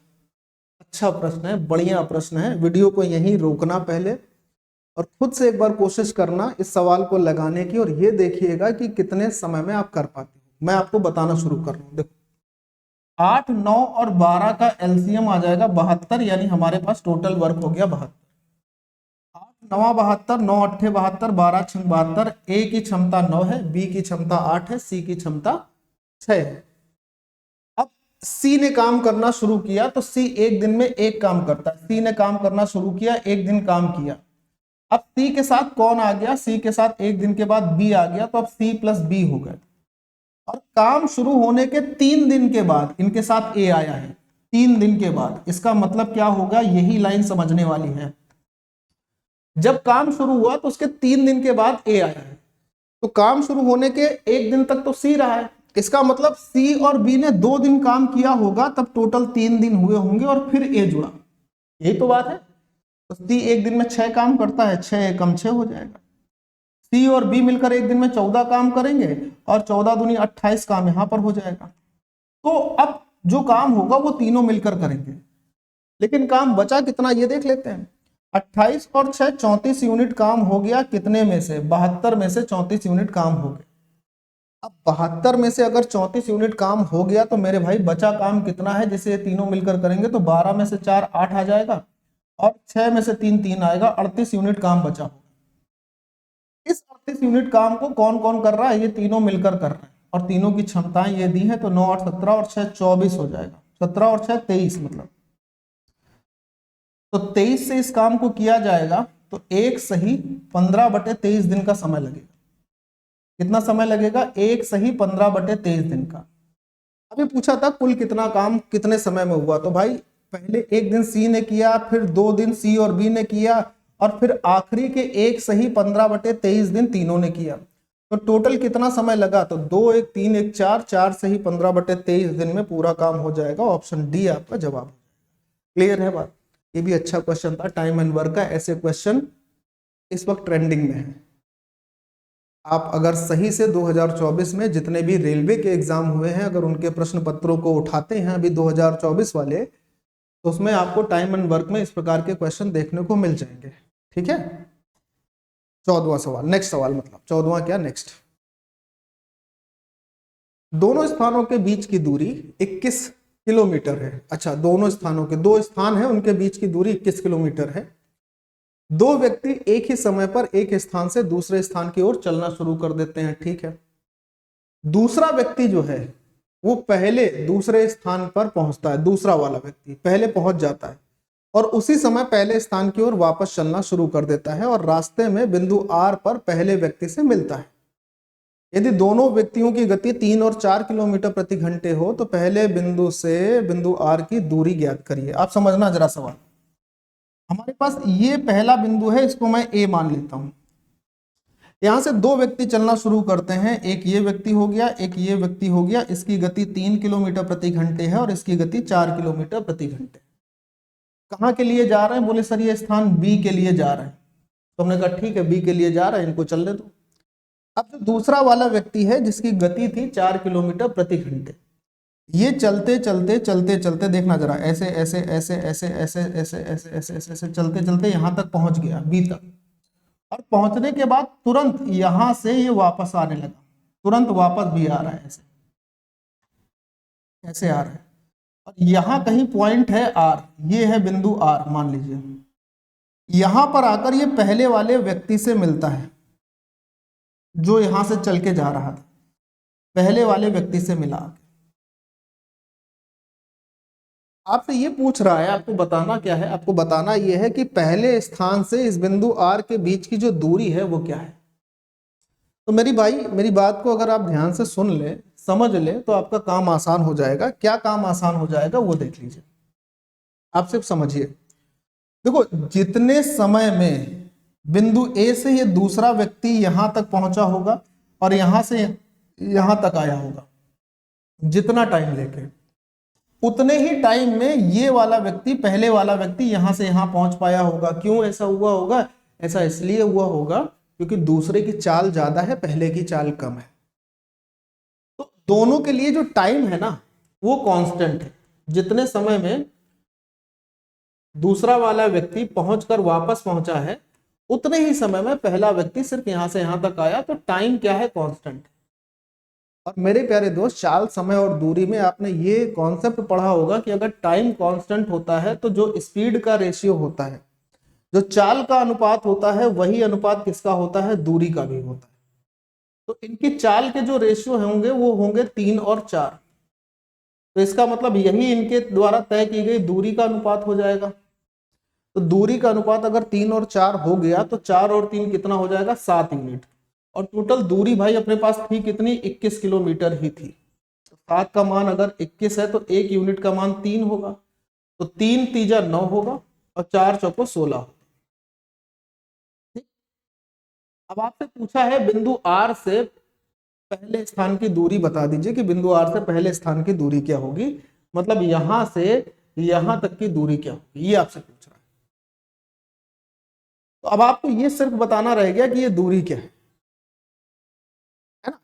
अच्छा प्रश्न है, बढ़िया प्रश्न है। वीडियो को यहीं रोकना पहले और खुद से एक बार कोशिश करना इस सवाल को लगाने की, और ये देखिएगा कि कितने समय में आप कर पाते हो। मैं आपको बताना शुरू कर रहा हूं। देखो, 8, 9 और 12 का एलसीएम आ जाएगा 72, यानी हमारे पास टोटल वर्क हो गया 72। 8 9 72, 9 8 72, 12 6 72। ए की क्षमता 9 है, बी की क्षमता 8 है, सी की क्षमता 6 है। अब सी ने काम करना शुरू किया तो सी 1 दिन में 1 काम करता है। सी ने काम करना शुरू किया, 1 दिन काम किया। अब सी के साथ कौन आ गया? सी के साथ 1 दिन के बाद बी आ गया, तो अब सी प्लस बी हो गए। और काम शुरू होने के 3 दिन के बाद इनके साथ ए आया है। 3 दिन के बाद, इसका मतलब क्या होगा? यही लाइन समझने वाली है। जब काम शुरू हुआ तो उसके 3 दिन के बाद ए आया है, तो काम शुरू होने के 1 दिन तक तो सी रहा है। इसका मतलब सी और बी ने 2 दिन काम किया होगा, तब टोटल 3 दिन हुए होंगे और फिर ए जुड़ा। यही तो बात है। तो सी 1 दिन में 6 काम करता है, 6 एकम 6 हो जाएगा। सी और बी मिलकर 1 दिन में 14 काम करेंगे और 14 दूनी 28 काम यहां पर हो जाएगा। तो अब जो काम होगा वो तीनों मिलकर करेंगे, लेकिन काम बचा कितना ये देख लेते हैं। 28 और 6 34 यूनिट काम हो गया। कितने में से? 72 में से 34 यूनिट काम हो गए। अब 72 में से अगर 34 यूनिट काम हो गया तो मेरे भाई बचा काम कितना है जिसे ये तीनों मिलकर करेंगे? तो 12 में से 4 8 आ जाएगा और 6 में से 3 3 आएगा। 38 यूनिट काम बचा। इस 38 यूनिट काम को कौन कौन कर रहा है? ये तीनों मिलकर कर रहे हैं, और तीनों की क्षमताएं ये दी हैं, तो 9 8 17 और 6 24 हो जाएगा। 17 और 6 23, मतलब तो 23 से इस काम को किया जाएगा तो 1 सही 15/23 दिन का समय लगेगा। कितना समय लगेगा? 1 सही 15/23 दिन का। अभी पूछा था कुल कितना काम कितने समय में हुआ, तो भाई पहले 1 दिन सी ने किया, फिर 2 दिन सी और बी ने किया, और फिर आखिरी के 1 सही 15/23 दिन तीनों ने किया। तो टोटल कितना समय लगा? तो 2 1 3 1 4, 4 सही 15/23 दिन में पूरा काम हो जाएगा। ऑप्शन डी आपका जवाब। क्लियर है बात? ये भी अच्छा क्वेश्चन था, टाइम एंड वर्क का। ऐसे क्वेश्चन इस वक्त ट्रेंडिंग में है। आप अगर सही से 2024 में जितने भी रेलवे के एग्जाम हुए हैं, अगर उनके प्रश्न पत्रों को उठाते हैं अभी 2024 वाले, तो उसमें आपको टाइम एंड वर्क में इस प्रकार के क्वेश्चन देखने को मिल जाएंगे। ठीक है, 14वां सवाल, नेक्स्ट सवाल, मतलब 14वां क्या, नेक्स्ट। दोनों स्थानों के बीच की दूरी 21 किलोमीटर है। अच्छा, दोनों स्थानों के, 2 स्थान है, उनके बीच की दूरी 21 किलोमीटर है। 2 व्यक्ति एक ही समय पर एक स्थान से दूसरे स्थान की ओर चलना शुरू कर देते हैं। ठीक है, दूसरा व्यक्ति जो है वो पहले दूसरे स्थान पर पहुंचता है। दूसरा वाला व्यक्ति पहले पहुंच जाता है और उसी समय पहले स्थान की ओर वापस चलना शुरू कर देता है, और रास्ते में बिंदु आर पर पहले व्यक्ति से मिलता है। यदि दोनों व्यक्तियों की गति 3 और 4 किलोमीटर प्रति घंटे हो तो पहले बिंदु से बिंदु आर की दूरी ज्ञात करिए। आप समझना जरा सवाल। हमारे पास ये पहला बिंदु है, इसको मैं ए मान लेता हूं। यहां से दो व्यक्ति चलना शुरू करते हैं, एक ये व्यक्ति हो गया, एक ये व्यक्ति हो गया। इसकी गति 3 किलोमीटर प्रति घंटे है और इसकी गति 4 किलोमीटर प्रति घंटे। कहाँ के लिए जा रहे हैं? बोले सर ये स्थान बी के लिए जा रहे हैं। तो हमने कहा ठीक है, बी के लिए जा रहे हैं, इनको चलने दो। अब जो दूसरा वाला व्यक्ति है जिसकी गति थी 4 किलोमीटर प्रति घंटे, ये चलते चलते चलते चलते, देखना जरा, ऐसे ऐसे ऐसे ऐसे ऐसे ऐसे ऐसे ऐसे ऐसे ऐसे चलते चलते यहां तक पहुंच गया, बी तक। और पहुंचने के बाद तुरंत यहां से ये वापस आने लगा, तुरंत वापस भी आ रहा है, ऐसे ऐसे आ रहा है। और यहां कहीं पॉइंट है आर, ये है बिंदु आर मान लीजिए। यहां पर आकर ये पहले वाले व्यक्ति से मिलता है जो यहां से चल के जा रहा था, पहले वाले व्यक्ति से मिला। आपसे ये पूछ रहा है, आपको बताना क्या है? आपको बताना ये है कि पहले स्थान से इस बिंदु आर के बीच की जो दूरी है वो क्या है। तो मेरी भाई, मेरी बात को अगर आप ध्यान से सुन ले, समझ ले, तो आपका काम आसान हो जाएगा। क्या काम आसान हो जाएगा वो देख लीजिए। आप सिर्फ समझिए। देखो, जितने समय में बिंदु ए से ये दूसरा व्यक्ति यहां तक पहुंचा होगा और यहां से यहां तक आया होगा, जितना टाइम लेके, उतने ही टाइम में ये वाला व्यक्ति, पहले वाला व्यक्ति यहां से यहां पहुंच पाया होगा। क्यों ऐसा हुआ होगा? ऐसा इसलिए हुआ होगा क्योंकि दूसरे की चाल ज्यादा है, पहले की चाल कम है। तो दोनों के लिए जो टाइम है ना वो कांस्टेंट है। जितने समय में दूसरा वाला व्यक्ति पहुंचकर वापस पहुंचा है, उतने ही समय में पहला व्यक्ति सिर्फ यहां से यहां तक आया। तो टाइम क्या है? कांस्टेंट। और मेरे प्यारे दोस्त, चाल, समय और दूरी में आपने ये कॉन्सेप्ट पढ़ा होगा कि अगर टाइम कांस्टेंट होता है तो जो स्पीड का रेशियो होता है, जो चाल का अनुपात होता है, वही अनुपात किसका होता है? दूरी का भी होता है। तो इनकी चाल के जो रेशियो होंगे वो होंगे 3 और 4। तो इसका मतलब यही इनके द्वारा तय की गई दूरी का अनुपात हो जाएगा। तो दूरी का अनुपात अगर 3 और 4 हो गया तो 4 और 3 कितना हो जाएगा? 7 यूनिट। और टोटल दूरी भाई अपने पास थी कितनी? 21 किलोमीटर ही थी। 7 का मान अगर 21 है तो 1 यूनिट का मान 3 होगा। तो 3 तीजा 9 होगा और 4 चौको 16 होगा। अब आपसे पूछा है बिंदु आर से पहले स्थान की दूरी बता दीजिए कि बिंदु आर से पहले स्थान की दूरी क्या होगी, मतलब यहां से यहां तक की दूरी क्या होगी, ये आपसे पूछ रहा है। तो अब आपको ये सिर्फ बताना रह गया कि ये दूरी क्या है ना।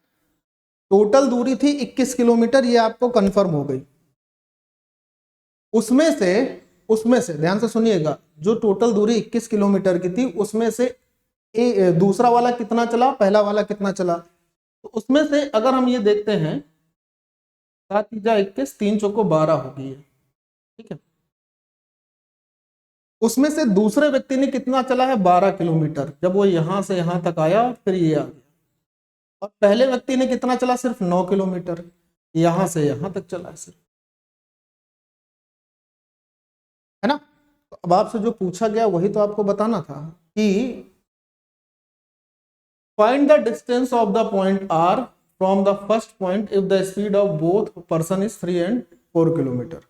टोटल दूरी थी 21 किलोमीटर, ये आपको कंफर्म हो गई। उसमें से ध्यान से सुनिएगा, जो टोटल दूरी 21 किलोमीटर की थी उसमें से दूसरा वाला कितना चला, पहला वाला कितना चला। तो उसमें से अगर हम ये देखते हैं, 7 तीजा 21, 3 चौको 12 हो गई है, ठीक है। उसमें से दूसरे व्यक्ति ने कितना चला है? 12 किलोमीटर, जब वो यहां से यहां तक आया फिर ये आ गया। और पहले व्यक्ति ने कितना चला? सिर्फ 9 किलोमीटर, यहां से यहां तक चला है सिर्फ, है ना। तो अब आपसे जो पूछा गया वही तो आपको बताना था कि find the distance of the point R from the first point if the speed of both person is 3 and 4 kilometre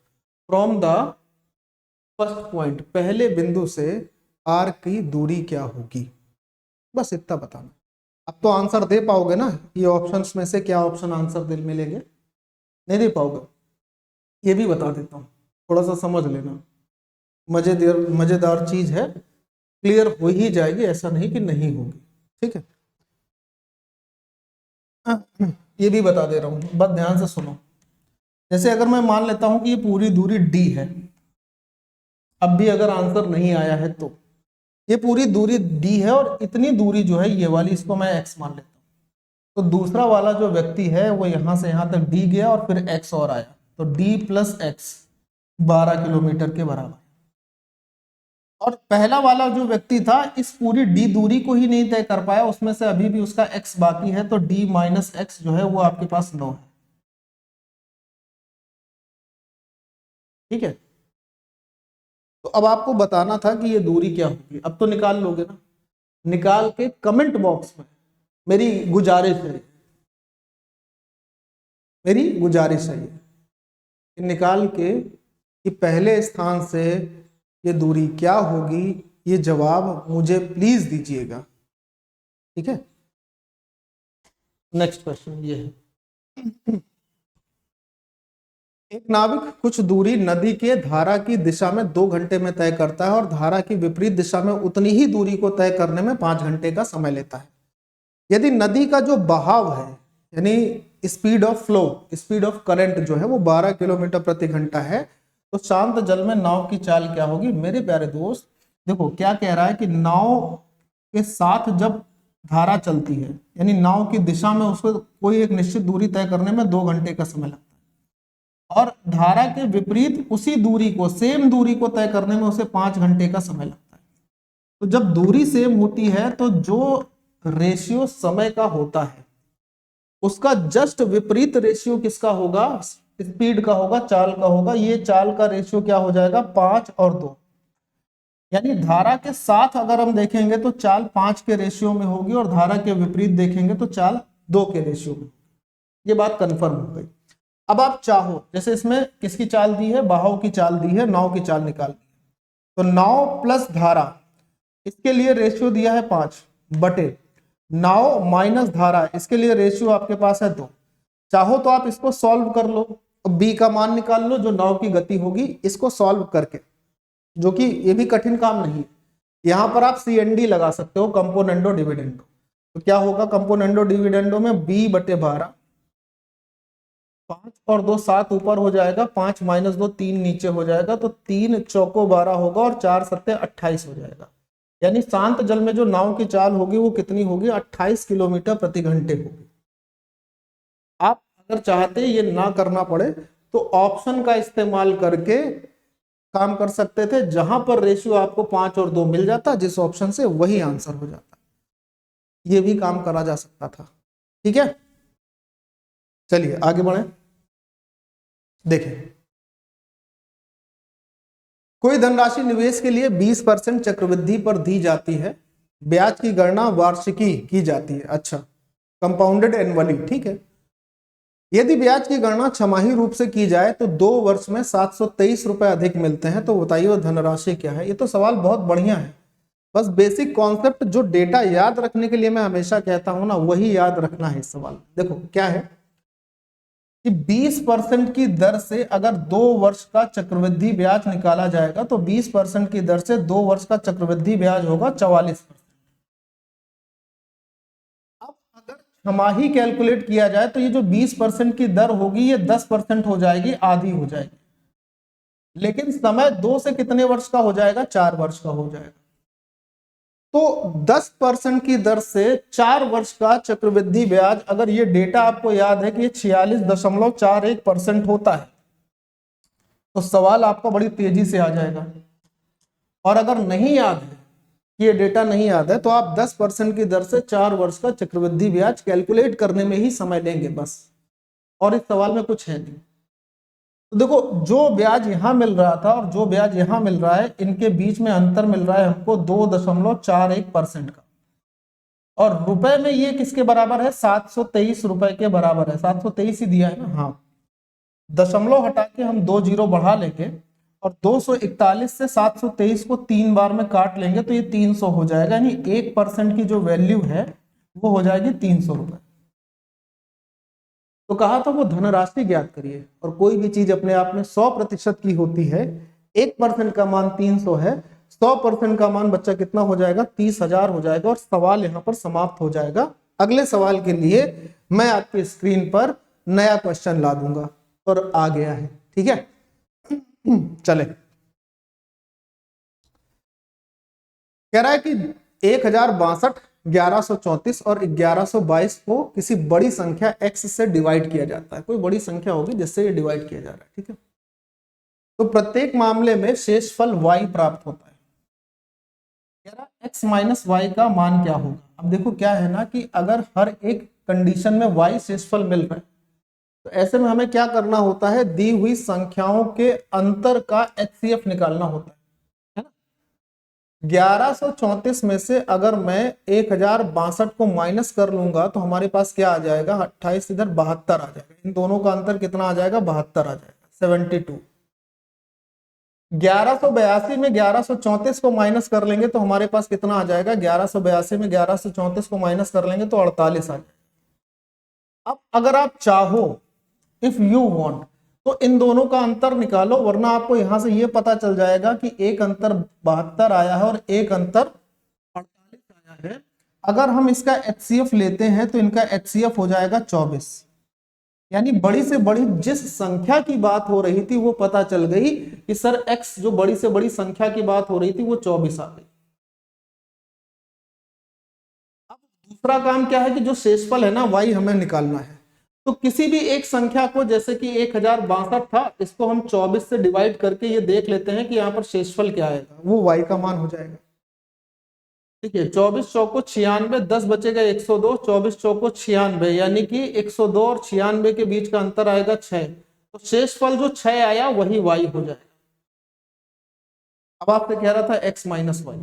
from the first point, पहले बिंदु से R की दूरी क्या होगी, बस इतना बताना। अब तो आंसर दे पाओगे ना? ये ऑप्शंस में से क्या ऑप्शन आंसर दिल मिलेंगे? नहीं दे पाओगे? ये भी बता देता हूँ, थोड़ा सा समझ लेना। मजेदार चीज है, क्लियर हो ही जाएगी, ऐसा नहीं कि नहीं होगी, ठीक है। ये भी बता दे रहा हूं, बस ध्यान से सुनो। जैसे अगर मैं मान लेता हूं कि ये पूरी दूरी d है, अब भी अगर आंसर नहीं आया है तो ये पूरी दूरी d है और इतनी दूरी जो है ये वाली, इसको मैं x मान लेता हूं। तो दूसरा वाला जो व्यक्ति है वो यहां से यहां तक d गया और फिर x और आया, तो d प्लस x 12 किलोमीटर के बराबर। और पहला वाला जो व्यक्ति था इस पूरी d दूरी को ही नहीं तय कर पाया, उसमें से अभी भी उसका x बाकी है, तो d माइनस एक्स जो है वो आपके पास 9 है, ठीक है। तो अब आपको बताना था कि ये दूरी क्या होगी। अब तो निकाल लोगे ना? निकाल के कमेंट बॉक्स में मेरी गुजारिश है, कि निकाल के कि पहले स्थान से ये दूरी क्या होगी, ये जवाब मुझे प्लीज दीजिएगा, ठीक है। नेक्स्ट क्वेश्चन ये है, एक नाविक कुछ दूरी नदी के धारा की दिशा में 2 घंटे में तय करता है और धारा की विपरीत दिशा में उतनी ही दूरी को तय करने में 5 घंटे का समय लेता है। यदि नदी का जो बहाव है, यानी speed of flow, speed of current जो है वो 12 किलोमीटर प्रति घंटा है, तो शांत जल में नाव की चाल क्या होगी? मेरे प्यारे दोस्त देखो क्या कह रहा है कि नाव के साथ जब धारा चलती है, यानी नाव की दिशा में उसको कोई एक निश्चित दूरी तय करने में 2 घंटे का समय लगता है, और धारा के विपरीत उसी दूरी को, सेम दूरी को तय करने में उसे 5 घंटे का समय लगता है। तो जब दूरी सेम होती है तो जो रेशियो समय का होता है उसका जस्ट विपरीत रेशियो किसका होगा? स्पीड का होगा, चाल का होगा। ये चाल का रेशियो क्या हो जाएगा? 5 और 2। यानी धारा के साथ अगर हम देखेंगे तो चाल 5 के रेशियो में होगी और धारा के विपरीत देखेंगे तो चाल 2 के रेशियो में। ये बात कंफर्म हो गई। अब आप चाहो, जैसे इसमें किसकी चाल दी है? बहाव की चाल दी है, नाव की चाल निकाल दी है। तो नाव प्लस धारा, इसके लिए रेशियो दिया है 5 बटे नाव माइनस धारा, इसके लिए रेशियो आपके पास है 2। चाहो तो आप इसको सॉल्व कर लो, बी का मान निकाल लो जो नाव की गति होगी, इसको सॉल्व करके, जो कि ये भी कठिन काम नहीं है। यहां पर आप CND लगा सकते हो, कंपोनेंडो डिविडेंडो। तो क्या होगा कंपोनेंडो डिविडेंडो में? b बटे 12, 5 और 2 7 ऊपर हो जाएगा, 5 माइनस 2 3 नीचे हो जाएगा, तो 3 चौको 12 होगा और 4 सत्ते 28 हो जाएगा। यानी शांत जल में जो नाव की चाल होगी वो कितनी होगी? 28 किलोमीटर प्रति घंटे होगी। आप अगर चाहते ये ना करना पड़े तो ऑप्शन का इस्तेमाल करके काम कर सकते थे, जहां पर रेशियो आपको 5 और 2 मिल जाता, जिस ऑप्शन से वही आंसर हो जाता। ये भी काम करा जा सकता था। ठीक है, चलिए आगे बढ़े। देखें, कोई धनराशि निवेश के लिए 20% चक्रवृद्धि पर दी जाती है, ब्याज की गणना वार्षिकी की जाती है। अच्छा, कंपाउंडेड एनुअली। ठीक है, यदि ब्याज की गणना छमाही रूप से की जाए तो 2 वर्ष में 723 रुपए अधिक मिलते हैं, तो बताइए वो धनराशि क्या है? ये तो सवाल बहुत बढ़िया है। बस बेसिक कॉन्सेप्ट, जो डेटा याद रखने के लिए मैं हमेशा कहता हूं ना, वही याद रखना है इस सवाल। देखो क्या है कि 20% की दर से अगर 2 वर्ष का चक्रवृद्धि ब्याज निकाला जाएगा तो 20% की दर से 2 वर्ष का चक्रवृद्धि ब्याज होगा 44%। अब अगर छमाही कैलकुलेट किया जाए तो ये जो 20% की दर होगी ये 10% हो जाएगी, आधी हो जाएगी। लेकिन समय 2 से कितने वर्ष का हो जाएगा? 4 वर्ष का हो जाएगा। तो 10% की दर से 4 वर्ष का चक्रवृद्धि ब्याज, अगर ये डेटा आपको याद है कि ये 46.41% होता है, तो सवाल आपका बड़ी तेजी से आ जाएगा। और अगर नहीं याद है, ये डेटा नहीं याद है, तो आप 10% की दर से 4 वर्ष का चक्रवृद्धि ब्याज कैलकुलेट करने में ही समय लेंगे बस, और इस सवाल में कुछ है नहीं। तो देखो, जो ब्याज यहां मिल रहा था और जो ब्याज यहां मिल रहा है, इनके बीच में अंतर मिल रहा है हमको 2.41% का, और रुपए में ये किसके बराबर है? 723 रुपए के बराबर है। 723 ही दिया है ना? हाँ, दशमलव हटा के हम 2 जीरो बढ़ा लेंगे और 241 से 723 को 3 बार में काट लेंगे तो ये 300 हो जाएगा। यानी 1% की जो वैल्यू है वो हो जाएगी 300 रुपए। तो कहा था वो धनराशि ज्ञात करिए, और कोई भी चीज अपने आप में 100% की होती है। 1% का मान 300 है, 100% का मान बच्चा कितना हो जाएगा? 30,000 हो जाएगा, और सवाल यहां पर समाप्त हो जाएगा। अगले सवाल के लिए मैं आपकी स्क्रीन पर नया क्वेश्चन ला दूंगा, और आ गया है। ठीक है, चले। कह रहा है कि 1062, 1134 और 1122 को किसी बड़ी संख्या x से डिवाइड किया जाता है। कोई बड़ी संख्या होगी जिससे ये डिवाइड किया जा रहा है। ठीक है, तो प्रत्येक मामले में शेषफल y प्राप्त होता है। कह रहा x माइनस वाई का मान क्या होगा? अब देखो क्या है ना कि अगर हर एक कंडीशन में y शेषफल मिल रहा है, तो ऐसे में हमें क्या करना होता है? दी हुई संख्याओं के अंतर का HCF निकालना होता है ना? 1134 में से अगर मैं 1062 को माइनस कर लूंगा तो हमारे पास क्या आ जाएगा? 28, इधर 72 आ जाएगा। इन दोनों का अंतर कितना आ जाएगा? 72 आ जाएगा, 72। 1182 में 1134 को माइनस कर लेंगे तो हमारे पास कितना आ जाएगा? 1182 में 1134 को माइनस कर लेंगे तो 48 आ जाएगा। अब अगर आप चाहो, इफ यू वांट, तो इन दोनों का अंतर निकालो, वरना आपको यहां से ये पता चल जाएगा कि एक अंतर 72 आया है और एक अंतर 48 आया है। अगर हम इसका HCF लेते हैं तो इनका HCF हो जाएगा 24, यानी बड़ी से बड़ी जिस संख्या की बात हो रही थी वो पता चल गई कि सर x जो बड़ी से बड़ी संख्या की बात हो रही थी वो 24 आ गई। अब दूसरा काम क्या है कि जो शेषफल है ना y हमें निकालना है। तो किसी भी एक संख्या को, जैसे कि 1062 था, इसको हम 24 से डिवाइड करके ये देख लेते हैं कि यहाँ पर शेषफल क्या आएगा, वो y का मान हो जाएगा। ठीक है, 24 चौको 96, 10 बचेगा 102, 24 चौको 96, यानी कि 102 और 96 के बीच का अंतर आएगा 6। तो शेषफल जो 6 आया वही y हो जाएगा। अब आपसे कह रहा था x माइनस वाई,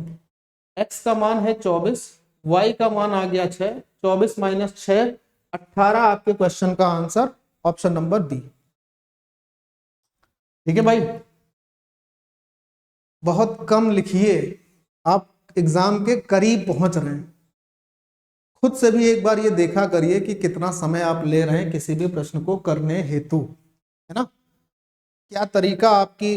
x का मान है 24, y का मान आ गया 6, 24 माइनस 6 18, आपके क्वेश्चन का आंसर ऑप्शन नंबर बी। ठीक है भाई, बहुत कम लिखिए, आप एग्जाम के करीब पहुंच रहे हैं। खुद से भी एक बार ये देखा करिए कि कितना समय आप ले रहे हैं किसी भी प्रश्न को करने हेतु, है ना। क्या तरीका आपकी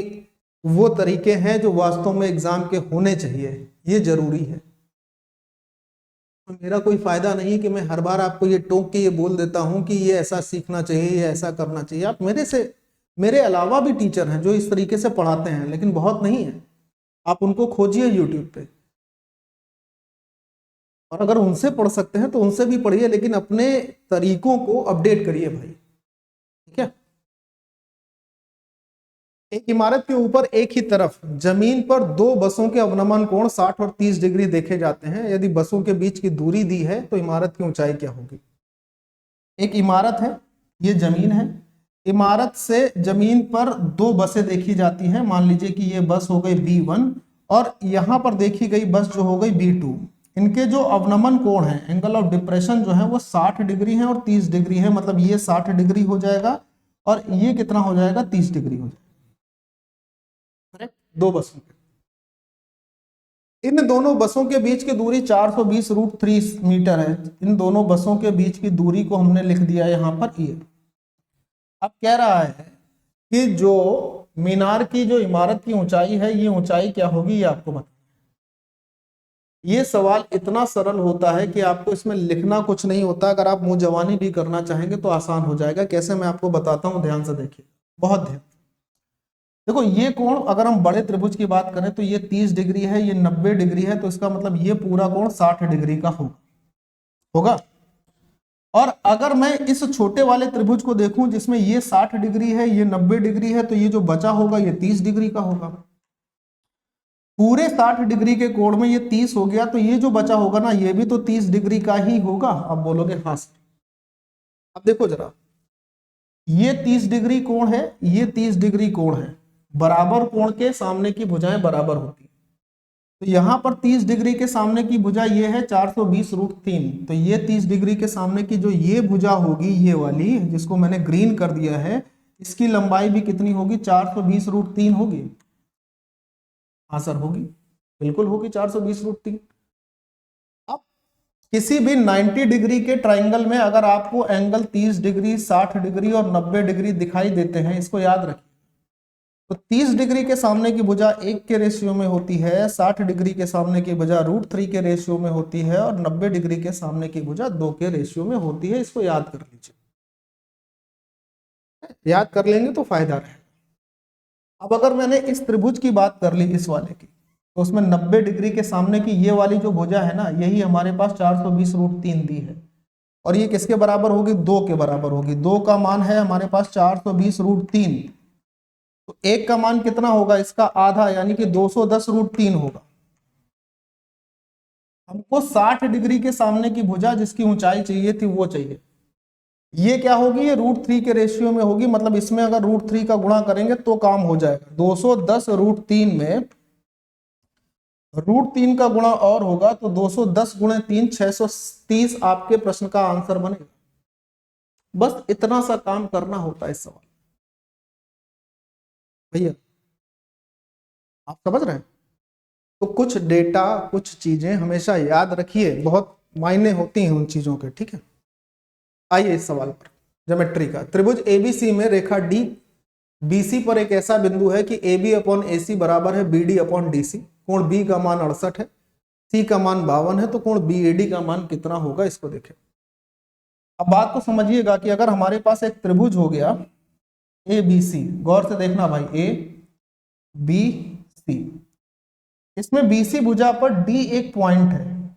वो तरीके हैं जो वास्तव में एग्जाम के होने चाहिए, ये जरूरी है। तो मेरा कोई फायदा नहीं कि मैं हर बार आपको ये टोक के ये बोल देता हूं कि ये ऐसा सीखना चाहिए, ये ऐसा करना चाहिए। आप मेरे अलावा भी टीचर हैं जो इस तरीके से पढ़ाते हैं, लेकिन बहुत नहीं है। आप उनको खोजिए यूट्यूब पे, और अगर उनसे पढ़ सकते हैं तो उनसे भी पढ़िए, लेकिन अपने तरीकों को अपडेट करिए भाई। ठीक है, एक इमारत के ऊपर एक ही तरफ जमीन पर दो बसों के अवनमन कोण 60 और 30 डिग्री देखे जाते हैं। यदि बसों के बीच की दूरी दी है तो इमारत की ऊंचाई क्या होगी। एक इमारत है, ये जमीन है, इमारत से जमीन पर दो बसें देखी जाती हैं। मान लीजिए कि ये बस हो गई B1 और यहां पर देखी गई बस जो हो गई B2। इनके जो अवनमन कोण है, एंगल ऑफ डिप्रेशन जो है वो 60 डिग्री है और 30 डिग्री है। मतलब ये 60 डिग्री हो जाएगा और ये कितना हो जाएगा, 30 डिग्री हो जाएगा। करेक्ट, दो बसों के, इन दोनों बसों के बीच की दूरी 420√3 मीटर है। इन दोनों बसों के बीच की दूरी को हमने लिख दिया यहां पर ये। अब कह रहा है कि जो मीनार की जो इमारत की ऊंचाई है, ये ऊंचाई क्या होगी, ये आपको बता। ये सवाल इतना सरल होता है कि आपको इसमें लिखना कुछ नहीं होता। अगर आप मुंह जवानी भी करना चाहेंगे तो आसान हो जाएगा। कैसे, मैं आपको बताता हूं, ध्यान से देखिए, बहुत ध्यान। देखो ये कोण, अगर हम बड़े त्रिभुज की बात करें तो ये 30 डिग्री है, ये 90 डिग्री है, तो इसका मतलब ये पूरा कोण 60 डिग्री का होगा। और अगर मैं इस छोटे वाले त्रिभुज को देखूं जिसमें ये 60 डिग्री है, ये 90 डिग्री है, तो ये जो बचा होगा ये 30 डिग्री का होगा। पूरे 60 डिग्री के कोण में ये 30 हो गया, तो ये जो बचा होगा ना, ये भी तो 30 डिग्री का ही होगा। अब बोलोगे हाँ सर। अब देखो जरा, ये 30 डिग्री कोण है, ये 30 डिग्री कोण है। बराबर कोण के सामने की भुजाएं बराबर होती है। तो यहां पर 30 डिग्री के सामने की भुजा ये है 420√3। तो ये 30 डिग्री के सामने की जो ये भुजा होगी, ये वाली जिसको मैंने ग्रीन कर दिया है, इसकी लंबाई भी कितनी होगी, 420√3 होगी। हाँ सर होगी, बिल्कुल होगी 420√3। अब किसी भी 90 डिग्री के ट्राइंगल में अगर आपको एंगल 30 डिग्री, 60 डिग्री और 90 डिग्री दिखाई देते हैं, इसको याद रखिए। तो 30 डिग्री के सामने की भुजा 1 के रेशियो में होती है, 60 डिग्री के सामने की भुजा √3 के रेशियो में होती है और 90 डिग्री के सामने की भुजा 2 के रेशियो में होती है। इसको याद कर लीजिए, याद कर लेंगे तो फायदा रहेगा। अब अगर मैंने इस त्रिभुज की बात कर ली, इस वाले की, तो उसमें 90 डिग्री के सामने की ये वाली जो भुजा है ना, यही हमारे पास 420√3 दी है। और ये किसके बराबर होगी, 2 के बराबर होगी। 2 का मान है हमारे पास 420√3। तो 1 का मान कितना होगा, इसका आधा, यानी कि 210√3 होगा। हमको 60 डिग्री के सामने की भुजा जिसकी ऊंचाई चाहिए थी वो चाहिए। ये क्या होगी, ये √3 के रेशियो में होगी। मतलब इसमें अगर √3 का गुणा करेंगे तो काम हो जाएगा। 210√3 में √3 का गुणा और होगा, तो 210 × 3 630 आपके प्रश्न का आंसर बनेगा। बस इतना सा काम करना होता है इस सवाल। भैया आप समझ रहे हैं। तो कुछ डेटा, कुछ चीजें हमेशा याद रखिए, बहुत मायने होती हैं उन चीजों के। ठीक है, आइए इस सवाल पर, ज्योमेट्री का। त्रिभुज एबीसी में रेखा डी बीसी पर एक ऐसा बिंदु है कि ए बी अपॉन ए सी बराबर है B D upon D C. कोण बी का मान 68 है, सी का मान 52 है, तो कोण बी ए डी का मान कितना होगा, इसको देखें। अब बात को समझिएगा कि अगर हमारे पास एक त्रिभुज हो गया ए बी सी, गौर से देखना भाई, ए बी सी, इसमें बी सी भुजा पर डी एक पॉइंट है,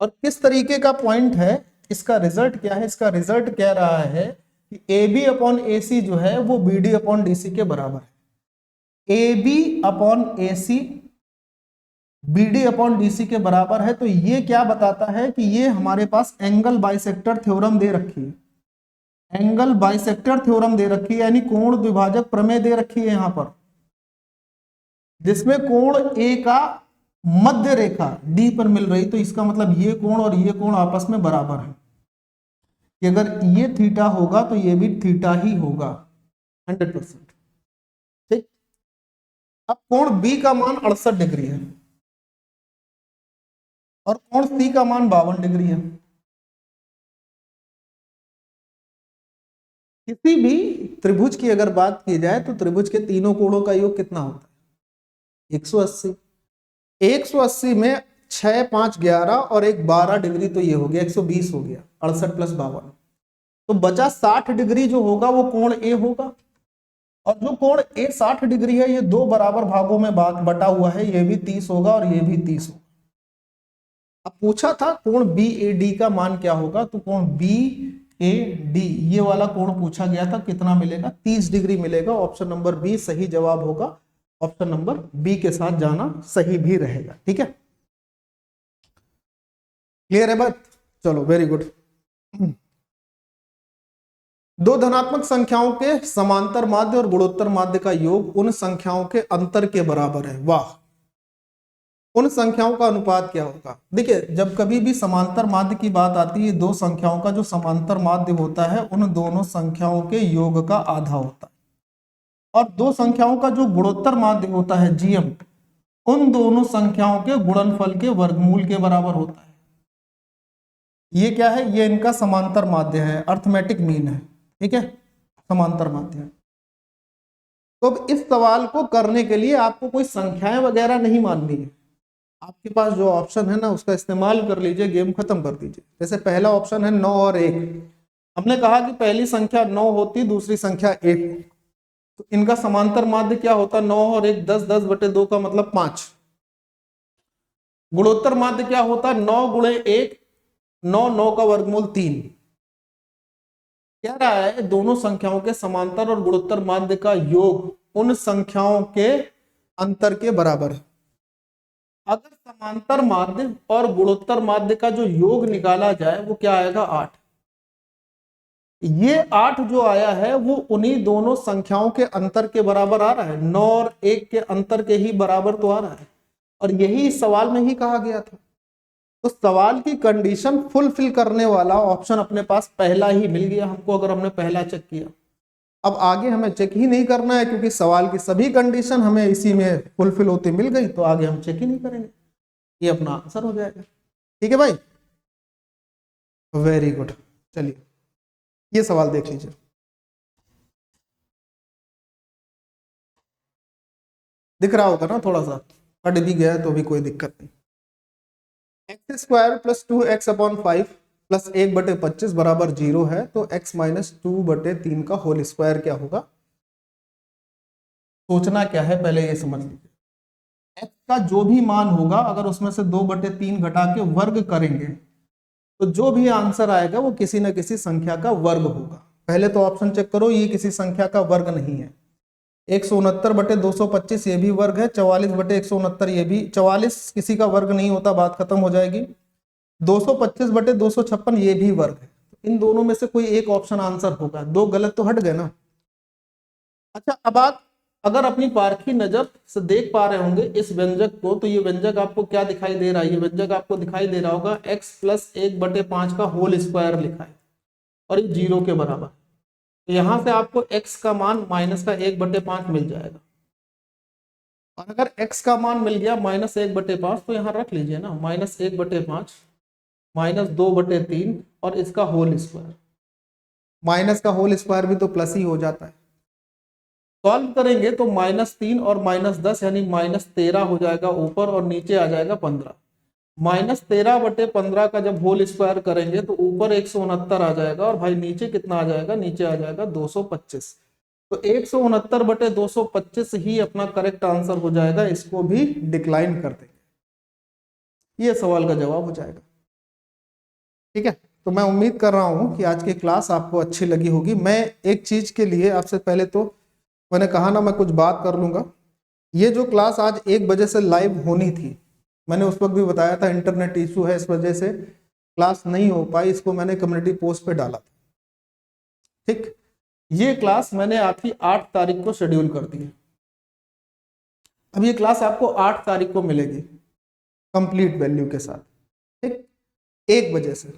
और किस तरीके का पॉइंट है, इसका रिजल्ट क्या है, इसका रिजल्ट कह रहा है कि ए बी अपॉन ए सी जो है वो B D upon D C के बराबर है। A B upon A C B D upon D C के बराबर है, तो ये क्या बताता है कि ये हमारे पास एंगल बाइसेक्टर थ्योरम दे रखी है, एंगल बाइसेक्टर थ्योरम दे रखी है, यानी कोण द्विभाजक प्रमेय दे रखी है यहां पर, जिसमें कोण ए का मध्य रेखा डी पर मिल रही, तो इसका मतलब ये कोण और ये कोण आपस में बराबर है कि अगर ये थीटा होगा तो ये भी थीटा ही होगा 100%। ठीक, अब कोण बी का मान 68 डिग्री है और कोण सी का मान 52 डिग्री है। किसी भी त्रिभुज की अगर बात की जाए तो त्रिभुज के तीनों कोणों का योग कितना होता है, 180। 180 में 6, 5, 11 और एक 12 डिग्री, तो ये हो गया 120 हो गया, 68 प्लस 52, तो बचा 60 डिग्री जो होगा वो कोण ए होगा। और जो कोण ए 60 डिग्री है ये दो बराबर भागों में बटा हुआ है, ये भी 30 होगा और ये भी 30 होगा। अब पूछा था कोण बी ए डी का मान क्या होगा, तो कोण बी ए डी ये वाला कोण पूछा गया था, कितना मिलेगा, 30 डिग्री मिलेगा। ऑप्शन नंबर बी सही जवाब होगा, ऑप्शन नंबर बी के साथ जाना सही भी रहेगा। ठीक है, क्लियर है बात, चलो वेरी गुड। दो धनात्मक संख्याओं के समांतर माध्य और गुणोत्तर माध्य का योग उन संख्याओं के अंतर के बराबर है। वाह, उन संख्याओं का अनुपात क्या होगा। देखिए, जब कभी भी समांतर माध्य की बात आती है, दो संख्याओं का जो समांतर माध्य होता है उन दोनों संख्याओं के योग का आधा होता है, और दो संख्याओं का जो गुणोत्तर माध्य होता है जीएम, उन दोनों संख्याओं के गुणनफल के वर्गमूल के बराबर होता है। ये क्या है, ये इनका समांतर माध्य है, अर्थमेटिक मीन है। ठीक है, समांतर माध्य है। तो अब इस सवाल को करने के लिए आपको कोई संख्याएं वगैरह नहीं माननी है, आपके पास जो ऑप्शन है ना उसका इस्तेमाल कर लीजिए, गेम खत्म कर दीजिए। जैसे पहला ऑप्शन है 9 और 1, हमने कहा कि पहली संख्या 9 होती, दूसरी संख्या 1, तो इनका समांतर माध्य क्या होता, 9 और 1 10, 10 बटे 2 का मतलब 5। गुणोत्तर माध्य क्या होता, 9 गुणे 1 9, 9 का वर्गमूल 3। कह रहा है दोनों संख्याओं के समांतर और गुणोत्तर माध्य का योग उन संख्याओं के अंतर के बराबर है। अगर समांतर माध्य और गुणोत्तर माध्य का जो योग निकाला जाए वो क्या आएगा, 8। ये 8 जो आया है वो उन्हीं दोनों संख्याओं के अंतर के बराबर आ रहा है, 9 और 1 के अंतर के ही बराबर तो आ रहा है, और यही इस सवाल में ही कहा गया था। तो सवाल की कंडीशन फुलफिल करने वाला ऑप्शन अपने पास पहला ही मिल गया हमको, अगर हमने पहला चेक किया। अब आगे हमें चेक ही नहीं करना है, क्योंकि सवाल की सभी कंडीशन हमें इसी में फुलफिल होती मिल गई, तो आगे हम चेक ही नहीं करेंगे, ये अपना आंसर हो जाएगा। ठीक है भाई, वेरी गुड। चलिए ये सवाल देख लीजिए। दिख रहा होगा ना, थोड़ा सा पढ़ भी गया तो भी कोई दिक्कत नहीं। X square plus 2x upon 5 plus 1/25 बराबर 0 है, तो x माइनस 2/3 का होल स्क्वायर क्या होगा। सोचना क्या है पहले ये समझ लीजिए। x का जो भी मान होगा अगर उसमें से 2/3 घटा के वर्ग करेंगे तो जो भी आंसर आएगा वो किसी न किसी संख्या का वर्ग होगा। पहले तो ऑप्शन चेक करो, ये किसी संख्या का वर्ग नहीं है। 169/225 ये भी वर्ग है, 44/169 ये भी, 44 किसी का वर्ग नहीं होता, बात खत्म हो जाएगी। 225/256 ये भी वर्ग है। इन दोनों में से कोई एक ऑप्शन आंसर होगा, दो गलत तो हट गए ना। अच्छा, अब आप अगर अपनी पारखी नजर से देख पा रहे होंगे इस व्यंजक को, तो ये व्यंजक आपको क्या दिखाई दे रहा है, ये व्यंजक आपको दिखाई दे रहा होगा x प्लस 1/5 का होल स्क्वायर लिखा है और ये 0 के बराबर। तो यहां से आपको x का मान माइनस का 1/5 मिल जाएगा, और अगर x का मान मिल गया -1/5 तो यहां रख लीजिए ना -1/5, -2/3 और इसका होल स्क्वायर। माइनस का होल स्क्वायर भी तो प्लस ही हो जाता है। सॉल्व करेंगे तो -3 और -10 यानी -13 हो जाएगा ऊपर और नीचे आ जाएगा 15। -13/15 का जब होल स्क्वायर करेंगे तो ऊपर 169 आ जाएगा और भाई नीचे कितना आ जाएगा, नीचे आ जाएगा 225। तो 169/225 ही अपना करेक्ट आंसर हो जाएगा, इसको भी डिक्लाइन कर देंगे। ये सवाल का जवाब हो जाएगा। ठीक है, तो मैं उम्मीद कर रहा हूं कि आज की क्लास आपको अच्छी लगी होगी। मैं एक चीज के लिए आपसे पहले तो मैंने कहा ना मैं कुछ बात कर लूंगा। ये जो क्लास आज 1 बजे से लाइव होनी थी, मैंने उस वक्त भी बताया था इंटरनेट इशू है, इस वजह से क्लास नहीं हो पाई। इसको मैंने कम्युनिटी पोस्ट पे डाला था। ठीक, ये क्लास मैंने आपकी 8 तारीख को शेड्यूल कर दी है। अब ये क्लास आपको 8 तारीख को मिलेगी कंप्लीट वैल्यू के साथ। ठीक, 1 बजे से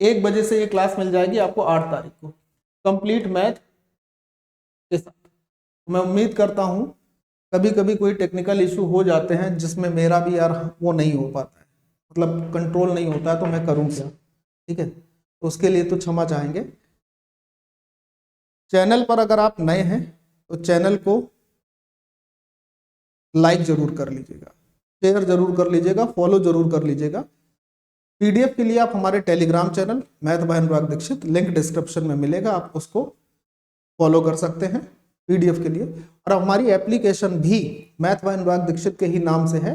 1 बजे से ये क्लास मिल जाएगी आपको 8 तारीख को कंप्लीट मैथ के साथ। मैं उम्मीद करता हूं, कभी कभी कोई टेक्निकल इशू हो जाते हैं जिसमें मेरा भी यार वो नहीं हो पाता है, मतलब कंट्रोल नहीं होता है, तो मैं करूं क्या। ठीक है, तो उसके लिए तो क्षमा चाहेंगे। चैनल पर अगर आप नए हैं तो चैनल को लाइक जरूर कर लीजिएगा, शेयर जरूर कर लीजिएगा, फॉलो जरूर कर लीजिएगा। पीडीएफ के लिए आप हमारे Telegram channel math by Anurag Dikshit, link description में मिलेगा, आप उसको फॉलो कर सकते हैं पीडीएफ के लिए। और हमारी एप्लीकेशन भी मैथ बाय अनुराग दीक्षित के ही नाम से है,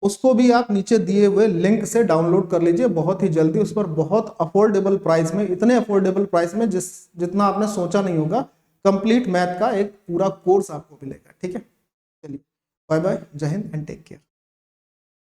उसको भी आप नीचे दिए हुए लिंक से डाउनलोड कर लीजिए बहुत ही जल्दी। उस पर बहुत अफोर्डेबल प्राइस में, इतने अफोर्डेबल प्राइस में जितना आपने सोचा नहीं होगा, कंप्लीट मैथ का एक पूरा कोर्स आपको मिलेगा। ठीक है, चलिए बाय बाय, जय हिंद एंड टेक केयर।